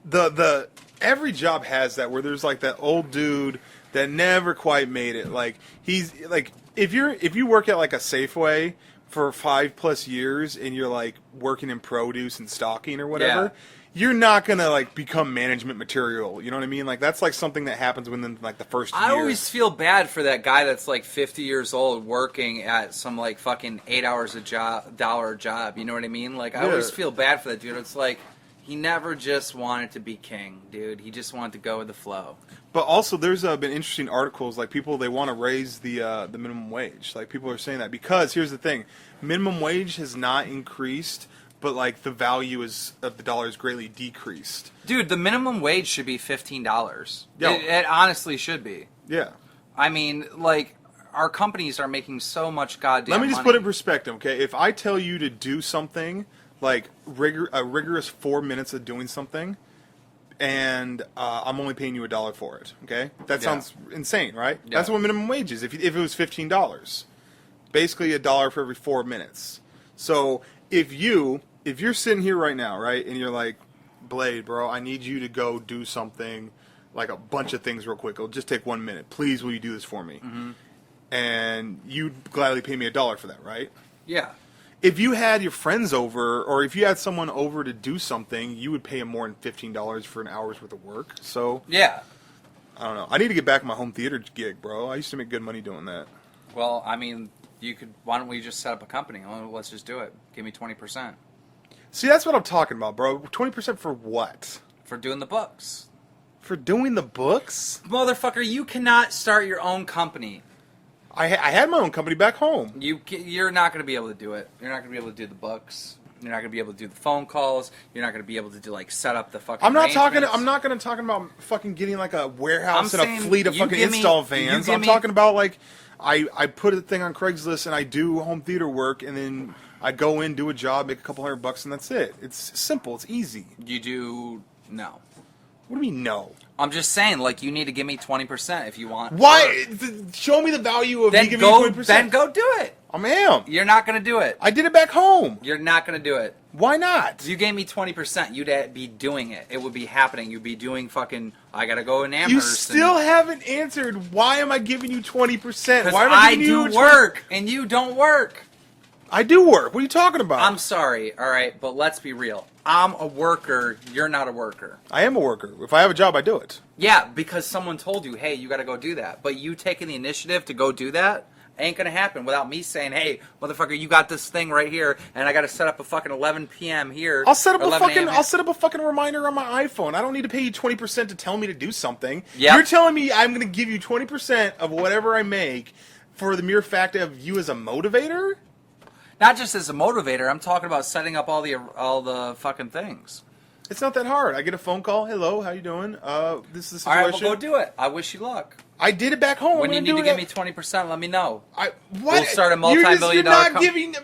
The every job has that where there's like that old dude that never quite made it. Like, he's like, if you work at like a Safeway for 5+ years and you're like working in produce and stocking or whatever, Yeah. you're not gonna like become management material. You know what I mean? Like that's like something that happens within like the first year. I always feel bad for that guy that's like 50 years old working at some like fucking 8 hours a dollar job. You know what I mean? Like I always feel bad for that dude. It's like he never just wanted to be king, dude. He just wanted to go with the flow. But also, there's been interesting articles like people they want to raise the minimum wage. Like people are saying that because here's the thing, minimum wage has not increased. But like the value of the dollar is greatly decreased. Dude, the minimum wage should be $15. Yo. It honestly should be. Yeah. I mean, like, our companies are making so much goddamn Let me just money. put it in perspective, okay? If I tell you to do something, like a rigorous 4 minutes of doing something, and I'm only paying you $1 for it, okay? That sounds insane, right? Yeah. That's what minimum wage is. If it was $15, basically $1 for every 4 minutes. So if you're sitting here right now, right, and you're like, Blade, bro, I need you to go do something, like a bunch of things real quick. It'll just take 1 minute. Please, will you do this for me? Mm-hmm. And you'd gladly pay me $1 for that, right? Yeah. If you had your friends over, or if you had someone over to do something, you would pay them more than $15 for an hour's worth of work. So, Yeah. I don't know. I need to get back my home theater gig, bro. I used to make good money doing that. Well, I mean, why don't we just set up a company? Well, let's just do it. Give me 20%. See, that's what I'm talking about, bro. 20% for what? For doing the books. For doing the books? Motherfucker, you cannot start your own company. I had my own company back home. You're not going to be able to do it. You're not going to be able to do the books. You're not going to be able to do the phone calls. You're not going to be able to do like set up the fucking. I'm not arrangements. going to talk about fucking getting like a warehouse I'm and saying a fleet of you fucking give me- install you vans. give I'm me- talking about like I put a thing on Craigslist and I do home theater work and then I go in, do a job, make a couple $100 and that's it. It's simple. It's easy. You do no. What do you mean no? I'm just saying, like, you need to give me 20% if you want. Why? Show me the value of me Then giving go. you 20%. Then go do it. I am. You're not going to do it. I did it back home. You're not going to do it. Why not? If you gave me 20%, you'd be doing it. It would be happening. You'd be doing fucking. I gotta go in Amherst. You still haven't answered. Why am I giving you 20%? because Why am I I giving you do work and you don't work. I do work. What are you talking about? I'm sorry, all right, but let's be real. I'm a worker. You're not a worker. I am a worker. If I have a job, I do it. Yeah, because someone told you, hey, you got to go do that. But you taking the initiative to go do that ain't going to happen without me saying, hey, motherfucker, you got this thing right here, and I got to set up a fucking 11 p.m. here. I'll set up or a 11 fucking. a.m. I'll set up a fucking reminder on my iPhone. I don't need to pay you 20% to tell me to do something. Yep. You're telling me I'm going to give you 20% of whatever I make for the mere fact of you as a motivator. Not just as a motivator. I'm talking about setting up all the fucking things. It's not that hard. I get a phone call. Hello, how you doing? This is the All situation. right, well, go do it. I wish you luck. I did it back home. When I'm you gonna need to do give it. me 20%, let me know. What? We'll start a multi-million-dollar You're not company. giving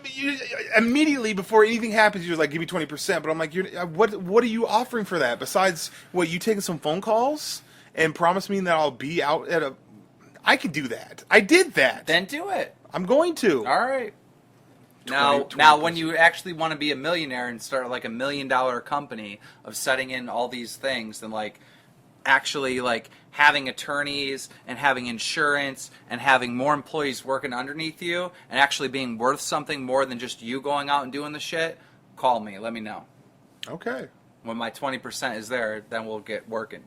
immediately before anything happens. You're like, give me 20%. But I'm like, what are you offering for that? Besides, what, you taking some phone calls and promise me that I'll be out at a. I could do that. I did that. Then do it. I'm going to. All right. 20%. Now, when you actually want to be a millionaire and start like $1 million company of setting in all these things, then like actually like having attorneys and having insurance and having more employees working underneath you and actually being worth something more than just you going out and doing the shit, call me. Let me know. Okay. When my 20% is there, then we'll get working.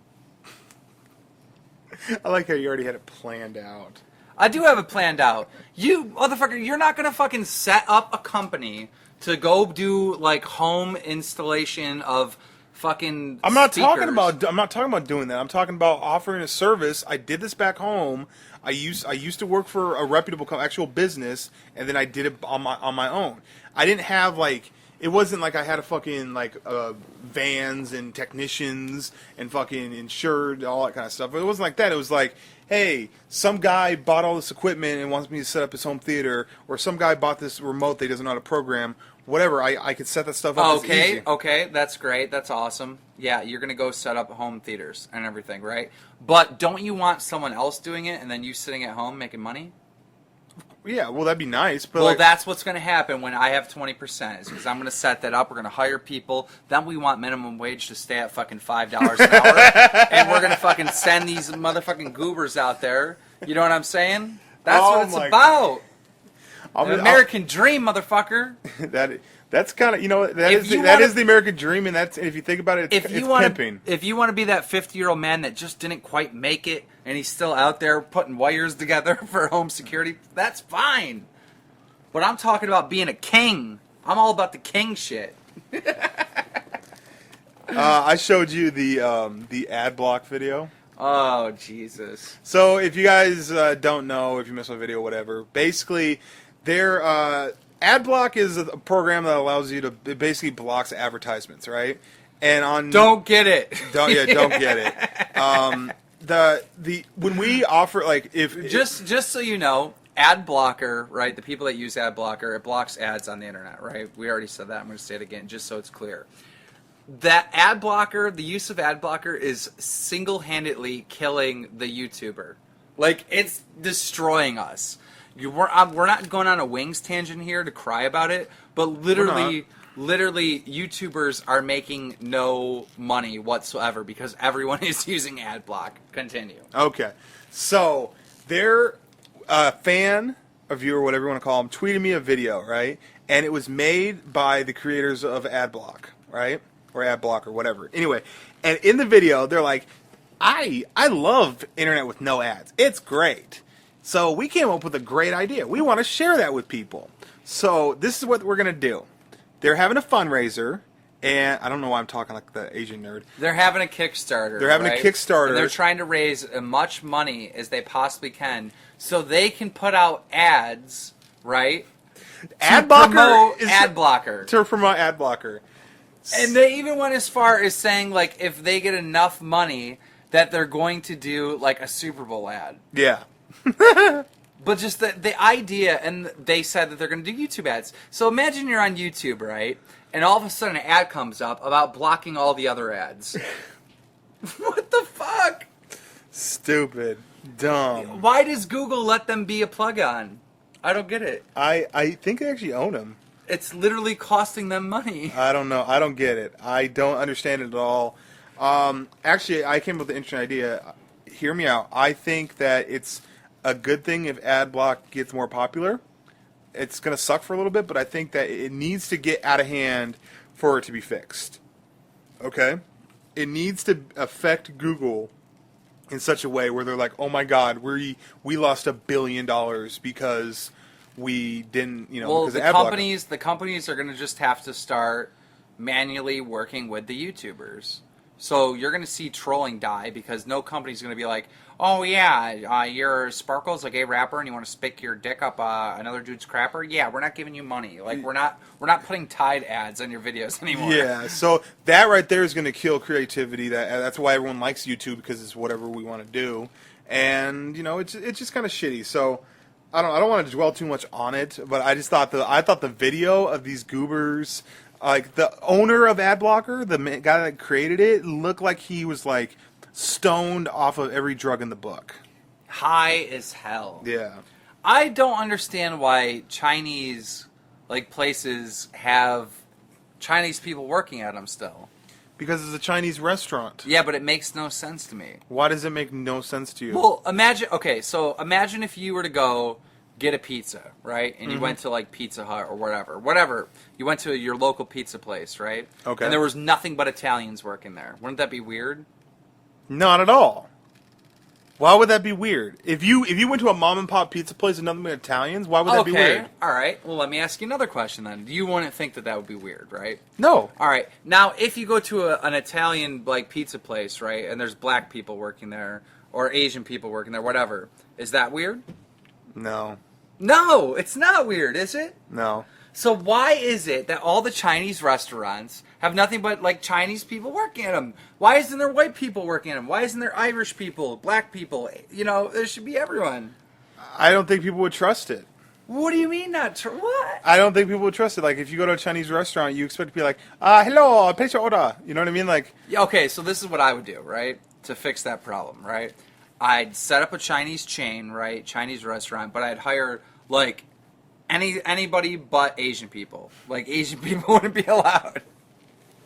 I like how you already had it planned out. I do have it planned out. You, motherfucker, you're not going to fucking set up a company to go do, like, home installation of fucking I'm not speakers. talking about doing that. I'm talking about offering a service. I did this back home. I used to work for a reputable actual business, and then I did it on my own. I didn't have like. It wasn't like I had a fucking like vans and technicians and fucking insured, all that kind of stuff. It wasn't like that. It was like, hey, some guy bought all this equipment and wants me to set up his home theater, or some guy bought this remote that he doesn't know how to program. Whatever, I could set that stuff up. It's easy. Okay, that's great. That's awesome. Yeah, you're going to go set up home theaters and everything, right? But don't you want someone else doing it and then you sitting at home making money? Yeah, well, that'd be nice. But Well, like, that's what's going to happen when I have 20%, is because I'm going to set that up. We're going to hire people. Then we want minimum wage to stay at fucking $5 an hour. And we're going to fucking send these motherfucking goobers out there. You know what I'm saying? That's Oh what it's my about. American dream, motherfucker. That's kind of, that If is you that wanna- is the American dream, and if you think about it, it's pimping. If you want to be that 50-year-old man that just didn't quite make it, and he's still out there putting wires together for home security, that's fine. But I'm talking about being a king. I'm all about the king shit. I showed you the ad block video. Oh, Jesus. So if you guys don't know, if you missed my video, whatever, basically, ad block is a program that allows you to, it basically blocks advertisements, right? And on Don't get it. don't get it. When we offer, like, if Just so you know, ad blocker, right? The people that use ad blocker, it blocks ads on the internet, right? We already said that. I'm going to say it again just so it's clear. That ad blocker, the use of ad blocker is single-handedly killing the YouTuber. Like, it's destroying us. We're not going on a wings tangent here to cry about it, but literally, YouTubers are making no money whatsoever because everyone is using ad block. Continue. Okay, so their fan, a viewer, whatever you want to call them, tweeted me a video, right? And it was made by the creators of AdBlock, right? Or AdBlock or whatever. Anyway, and in the video, they're like, I love internet with no ads. It's great. So we came up with a great idea. We want to share that with people. So this is what we're going to do. They're having a fundraiser, and I don't know why I'm talking like the Asian nerd. They're having a Kickstarter. They're having a Kickstarter. And they're trying to raise as much money as they possibly can so they can put out ads, right? Ad blocker is ad blocker. To promote ad blocker. And they even went as far as saying, like, if they get enough money, that they're going to do, like, a Super Bowl ad. Yeah. But just the idea, and they said that they're going to do YouTube ads. So imagine you're on YouTube, right? And all of a sudden an ad comes up about blocking all the other ads. What the fuck? Stupid. Dumb. Why does Google let them be a plug-on? I don't get it. I think they actually own them. It's literally costing them money. I don't know. I don't get it. I don't understand it at all. Actually, I came up with an interesting idea. Hear me out. I think that it's a good thing if ad block gets more popular. It's going to suck for a little bit, but I think that it needs to get out of hand for it to be fixed. Okay? It needs to affect Google in such a way where they're like, oh my God, we lost $1 billion because we didn't, well, because of the companies are going to just have to start manually working with the YouTubers. So you're going to see trolling die because no company's going to be like, oh yeah, your Sparkle's a gay rapper and you want to stick your dick up another dude's crapper? Yeah, we're not giving you money. Like we're not putting Tide ads on your videos anymore. Yeah, so that right there is going to kill creativity. That's why everyone likes YouTube, because it's whatever we want to do, and it's just kind of shitty. So I don't want to dwell too much on it, but I just thought the video of these goobers, like the owner of AdBlocker, the guy that created it, looked like he was like stoned off of every drug in the book. High as hell. Yeah. I don't understand why Chinese places have Chinese people working at them still. Because it's a Chinese restaurant. Yeah, but it makes no sense to me. Why does it make no sense to you? Well, imagine if you were to go get a pizza, right? And you went to Pizza Hut or whatever. You went to your local pizza place, right? Okay. And there was nothing but Italians working there. Wouldn't that be weird? Not at all. Why would that be weird? If you went to a mom and pop pizza place and nothing but Italians, why would that be weird? All right. Well, let me ask you another question then. You wouldn't think that would be weird, right? No. All right. Now, if you go to an Italian pizza place, right, and there's black people working there or Asian people working there, whatever, is that weird? No. No, it's not weird, is it? No. So why is it that all the Chinese restaurants have nothing but Chinese people working at them? Why isn't there white people working at them? Why isn't there Irish people, black people? There should be everyone. I don't think people would trust it. What do you mean not what? I don't think people would trust it. Like, if you go to a Chinese restaurant, you expect to be like, hello, place your order. You know what I mean? Yeah, okay, so this is what I would do, right, to fix that problem, right? I'd set up a Chinese chain, right, Chinese restaurant, but I'd hire, anybody but Asian people. Asian people wouldn't be allowed.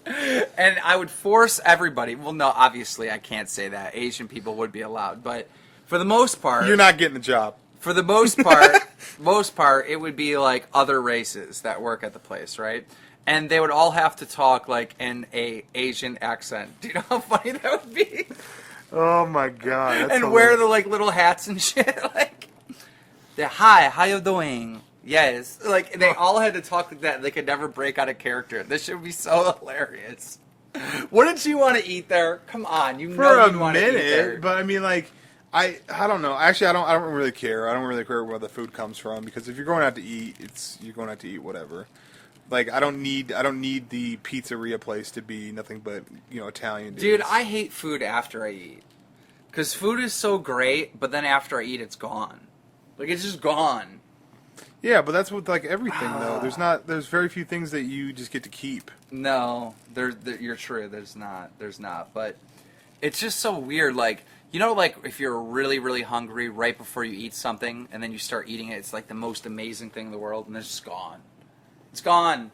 And I would force everybody. Well, no, obviously I can't say that. Asian people would be allowed. But for the most part... You're not getting the job. For the most part, most part, it would be like other races that work at the place, right? And they would all have to talk like in a Asian accent. Do you know how funny that would be? Oh my god! That's And wear the like little hats and shit. Like, hi, how you doing? Yes, like they all had to talk like that. They could never break out of character. This should be so hilarious. What did you want to eat there? Come on, you for know a you want to eat there. minute, but I mean, like, I don't know. Actually, I don't really care. I don't really care where the food comes from because if you're going out to eat, you're going out to eat whatever. Like, I don't need the pizzeria place to be nothing but Italian dudes. Dude, I hate food after I eat. Because food is so great, but then after I eat, it's gone. Like, it's just gone. Yeah, but that's with like everything though. There's very few things that you just get to keep. No, you're true. There's not. But it's just so weird. Like, like if you're really, really hungry right before you eat something, and then you start eating it, it's like the most amazing thing in the world, and it's just gone. It's gone.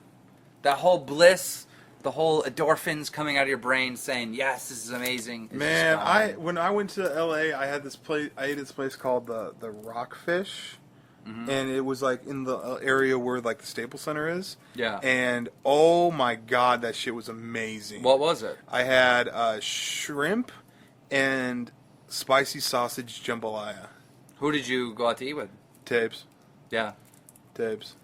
That whole bliss, the whole endorphins coming out of your brain saying, "Yes, this is amazing." Man, when I went to LA, I ate this place called the Rockfish. Mm-hmm. And it was like in the area where like the Staples Center is. Yeah. And oh my god, that shit was amazing. What was it? I had shrimp and spicy sausage jambalaya. Who did you go out to eat with? Tabes. Yeah. Tabes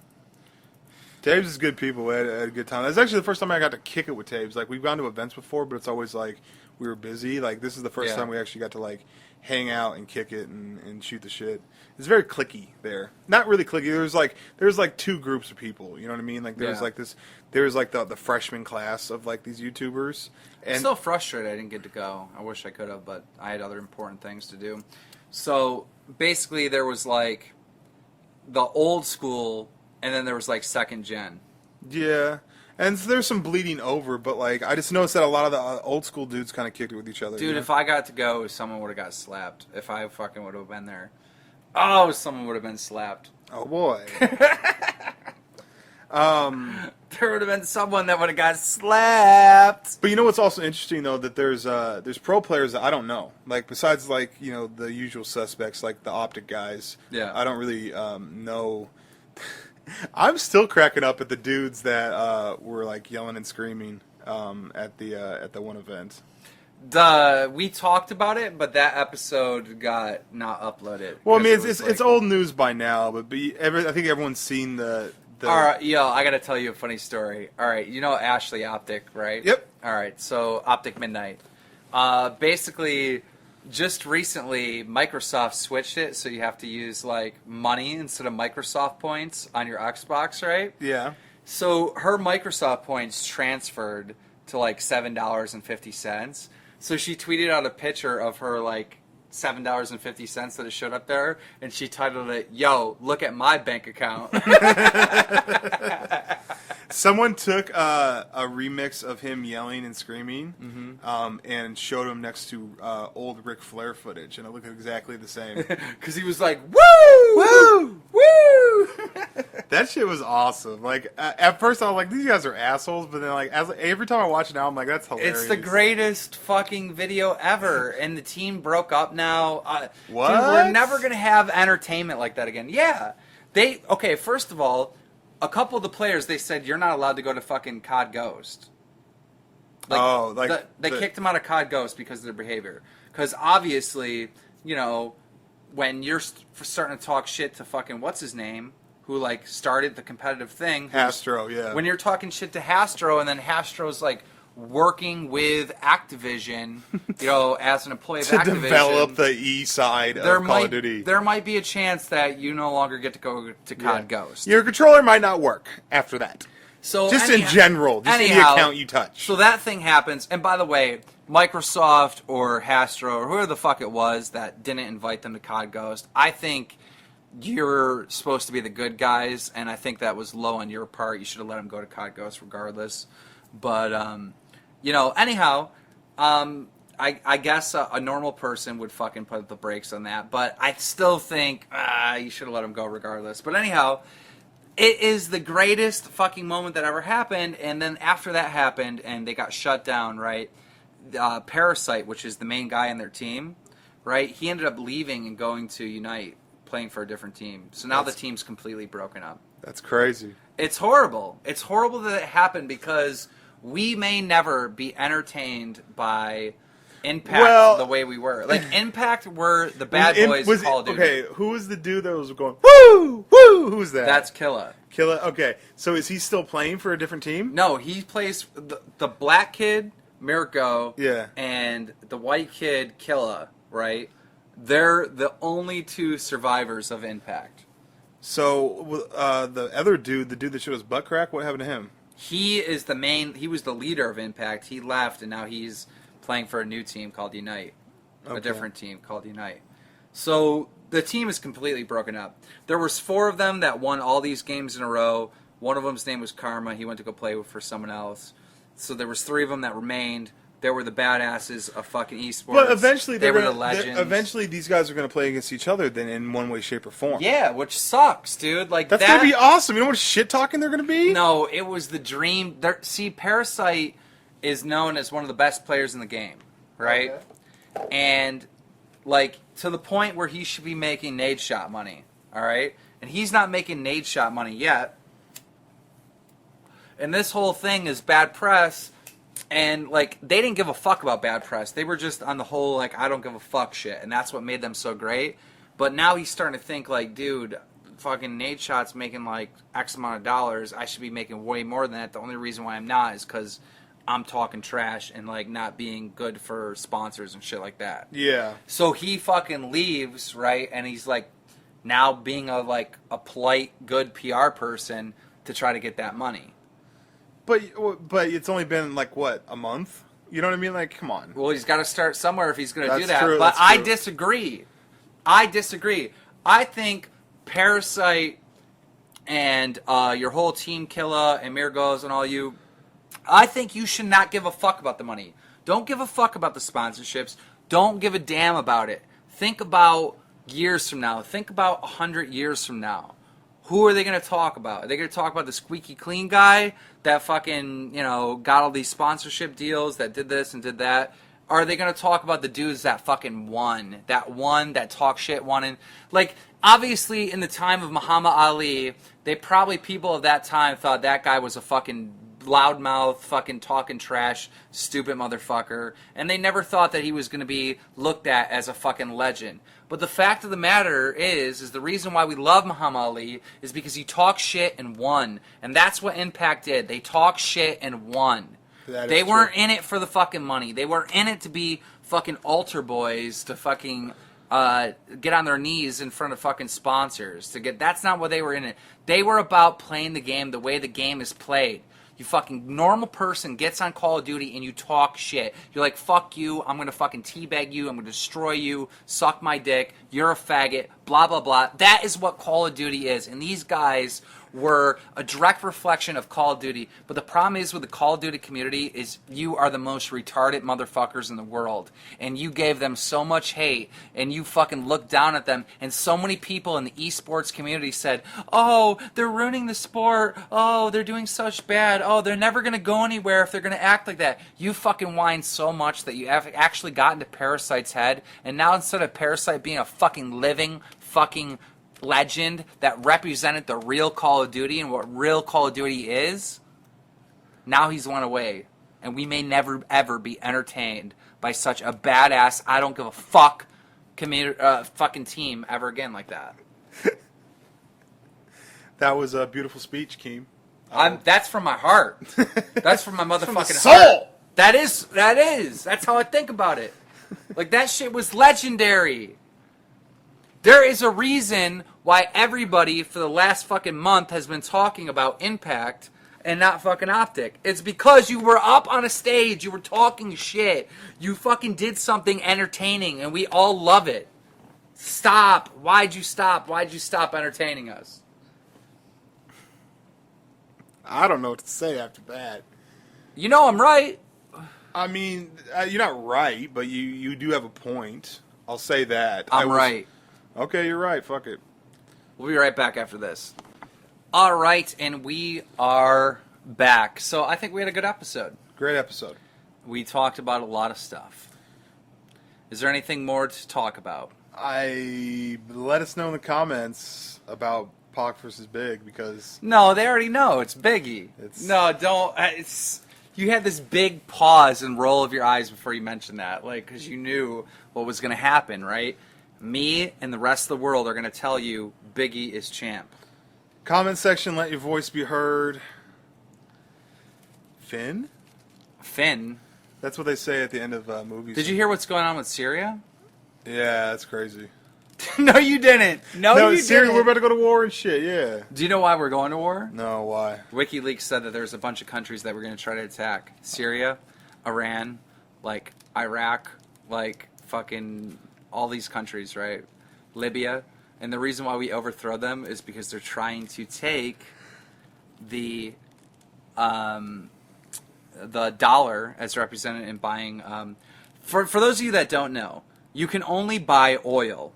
is good people. We had a good time. That's actually the first time I got to kick it with Tabes. Like, we've gone to events before, but it's always like we were busy. Like, this is the first time we actually got to like hang out and kick it and shoot the shit. It's very cliquey there. Not really cliquey. There's like two groups of people. You know what I mean? Like there's like this. There's like the freshman class of like these YouTubers. And I'm still frustrated I didn't get to go. I wish I could have, but I had other important things to do. So basically, there was like the old school, and then there was like second gen. Yeah. And so there's some bleeding over, but like I just noticed that a lot of the old school dudes kind of kicked it with each other. Dude, if I got to go, someone would have got slapped. If I fucking would have been there. Oh, someone would have been slapped. Oh boy. There would have been someone that would have got slapped. But you know what's also interesting though, that there's pro players that I don't know. Like besides like, the usual suspects like the Optic guys. Yeah. I don't really know. I'm still cracking up at the dudes that were like yelling and screaming at the one event. We talked about it, but that episode got not uploaded. Well, I mean, it's old news by now, but I think everyone's seen the. All right, yo, I gotta tell you a funny story. All right, you know Ashley Optic, right? Yep. All right, so Optic Midnight. Basically, just recently, Microsoft switched it, so you have to use like money instead of Microsoft points on your Xbox, right? Yeah. So her Microsoft points transferred to like $7.50. So she tweeted out a picture of her like $7.50 that it showed up there, and she titled it, "Yo, look at my bank account." Someone took a remix of him yelling and screaming, and showed him next to old Ric Flair footage, and it looked exactly the same. Because he was like, "Woo, woo, woo!" That shit was awesome. Like at first, I was like, "These guys are assholes," but then like every time I watch it now, I'm like, "That's hilarious." It's the greatest fucking video ever, and the team broke up now. What? Dude, we're never gonna have entertainment like that again. Yeah, first of all, a couple of the players, they said you're not allowed to go to fucking COD Ghost. They kicked him out of COD Ghost because of their behavior. Because obviously, when you're starting to talk shit to fucking what's his name, who like started the competitive thing, Hastro, yeah. When you're talking shit to Hastro, and then Hastro's like working with Activision, as an employee of to Activision, develop the E side of Call of Duty. There might be a chance that you no longer get to go to COD Ghost. Your controller might not work after that. So just in general, just any account you touch. So that thing happens, and by the way, Microsoft or Hastro or whoever the fuck it was that didn't invite them to COD Ghost, I think you're supposed to be the good guys, and I think that was low on your part. You should have let them go to COD Ghost regardless. But anyhow, I guess a normal person would fucking put the brakes on that. But I still think you should have let him go regardless. But anyhow, it is the greatest fucking moment that ever happened. And then after that happened and they got shut down, right, Parasite, which is the main guy in their team, right, he ended up leaving and going to Unite playing for a different team. So now the team's completely broken up. That's crazy. It's horrible. It's horrible that it happened because we may never be entertained by Impact the way we were. Like, Impact were the bad boys of Call of Duty. Okay, who was the dude that was going, woo, woo, who's that? That's Killa. Killa, okay. So is he still playing for a different team? No, he plays the black kid, Mirko, Yeah. and the white kid, Killa, right? They're the only two survivors of Impact. So the other dude, the dude that showed us butt crack, what happened to him? He was the leader of Impact. He left, and now he's playing for a new team called Unite. Okay. A different team called Unite. So the team is completely broken up. There was 4 of them that won all these games in a row. One of them's name was Karma. He went to go play for someone else. So there was 3 of them that remained. They were the badasses of fucking esports. But eventually they were the legends. Eventually these guys are going to play against each other then in one way, shape, or form. Yeah, which sucks, dude. Like That's going to be awesome. You know what shit talking they're going to be? No, it was the dream. See, Parasite is known as one of the best players in the game, right? Okay. And, like, to the point where he should be making nade shot money, all right? And he's not making nade shot money yet. And this whole thing is bad press. And, like, they didn't give a fuck about bad press. They were just on the whole, like, I don't give a fuck shit. And that's what made them so great. But now he's starting to think, like, dude, fucking Nate Shot's making, like, X amount of dollars. I should be making way more than that. The only reason why I'm not is because I'm talking trash and, like, not being good for sponsors and shit like that. Yeah. So he fucking leaves, right? And he's, like, now being a polite, good PR person to try to get that money. But it's only been, like, what, a month? You know what I mean? Like, come on. Well, he's got to start somewhere if he's going to do that. True, but that's I true. disagree. I think Parasite and your whole team, Killa and Mirgos and all you, I think you should not give a fuck about the money. Don't give a fuck about the sponsorships. Don't give a damn about it. Think about years from now. Think about 100 years from now. Who are they going to talk about? Are they going to talk about the squeaky clean guy that fucking, got all these sponsorship deals, that did this and did that? Or are they going to talk about the dudes that fucking won? That talk shit, won. And, like, obviously in the time of Muhammad Ali, people of that time thought that guy was a fucking loudmouth, fucking talking trash, stupid motherfucker. And they never thought that he was going to be looked at as a fucking legend. But the fact of the matter is the reason why we love Muhammad Ali is because he talked shit and won. And that's what Impact did. They talked shit and won. They weren't in it for the fucking money. They weren't in it to be fucking altar boys, to fucking get on their knees in front of fucking sponsors. That's not what they were in it. They were about playing the game the way the game is played. You fucking normal person gets on Call of Duty and you talk shit. You're like, fuck you, I'm going to fucking teabag you, I'm going to destroy you, suck my dick, you're a faggot, blah, blah, blah. That is what Call of Duty is. And these guys were a direct reflection of Call of Duty. But the problem is with the Call of Duty community is you are the most retarded motherfuckers in the world. And you gave them so much hate, and you fucking looked down at them. And so many people in the esports community said, oh, they're ruining the sport. Oh, they're doing such bad. Oh, they're never going to go anywhere if they're going to act like that. You fucking whined so much that you have actually got into Parasite's head. And now instead of Parasite being a fucking living fucking legend that represented the real Call of Duty and what real Call of Duty is, now he's went away. And we may never, ever be entertained by such a badass, I don't give a fuck fucking team ever again like that. That was a beautiful speech, Keem. That's from my heart. That's from my motherfucking soul. heart. That is. That's how I think about it. Like, that shit was legendary. There is a reason why everybody for the last fucking month has been talking about Impact and not fucking Optic. It's because you were up on a stage, you were talking shit, you fucking did something entertaining, and we all love it. Stop. Why'd you stop? Why'd you stop entertaining us? I don't know what to say after that. You know I'm right. I mean, you're not right, but you do have a point. I'll say that. I'm right. Okay, you're right. Fuck it. We'll be right back after this. All right, and we are back. So I think we had a good episode. Great episode. We talked about a lot of stuff. Is there anything more to talk about? Let us know in the comments about Pac versus Big, because No, they already know. It's Biggie. No, don't. You had this big pause and roll of your eyes before you mentioned that, like, because you knew what was going to happen, right? Me and the rest of the world are going to tell you Biggie is champ. comment section, let your voice be heard. Finn? That's what they say at the end of movies. Did you hear what's going on with Syria? Yeah, that's crazy. No, you didn't. No, you Syria, didn't. we're about to go to war and shit, yeah. Do you know why we're going to war? No, why? WikiLeaks said that there's a bunch of countries that we're going to try to attack. Syria, Iran, like Iraq, like fucking all these countries, right? Libya. And the reason why we overthrow them is because they're trying to take the dollar as represented in buying. For those of you that don't know, you can only buy oil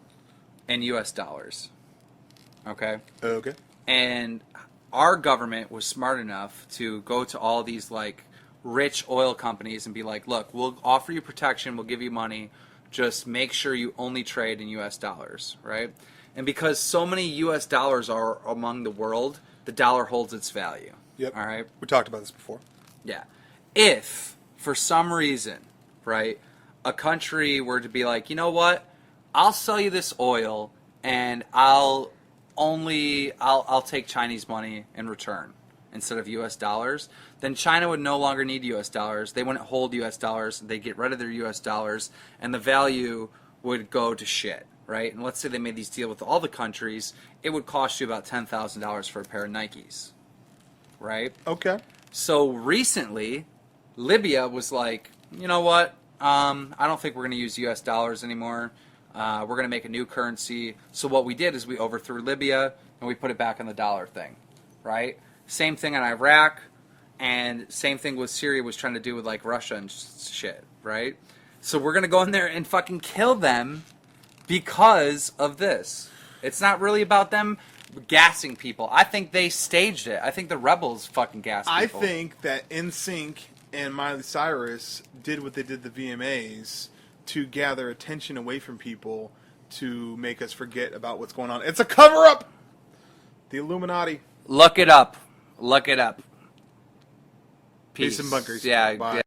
in U.S. dollars. Okay? Okay. And our government was smart enough to go to all these like rich oil companies and be like, look, we'll offer you protection, we'll give you money, just make sure you only trade in U.S. dollars, right? And because so many U.S. dollars are among the world, the dollar holds its value. Yep. All right? We talked about this before. Yeah. If, for some reason, right, a country were to be like, you know what, I'll sell you this oil and I'll take Chinese money in return instead of U.S. dollars, then China would no longer need U.S. dollars. They wouldn't hold U.S. dollars. They'd get rid of their U.S. dollars, and the value would go to shit, right? And let's say they made these deals with all the countries. It would cost you about $10,000 for a pair of Nikes, right? Okay. So recently, Libya was like, you know what? I don't think we're going to use U.S. dollars anymore. We're going to make a new currency. So what we did is we overthrew Libya and we put it back on the dollar thing, right? Same thing in Iraq, and same thing with Syria was trying to do with like Russia and shit, right? So we're going to go in there and fucking kill them because of this. It's not really about them gassing people. I think they staged it. I think the rebels fucking gassed people. I think that NSYNC and Miley Cyrus did what they did the VMAs to gather attention away from people to make us forget about what's going on. It's a cover-up! The Illuminati. Look it up. Look it up. Peace and bunkers. Yeah. Bye. Yeah.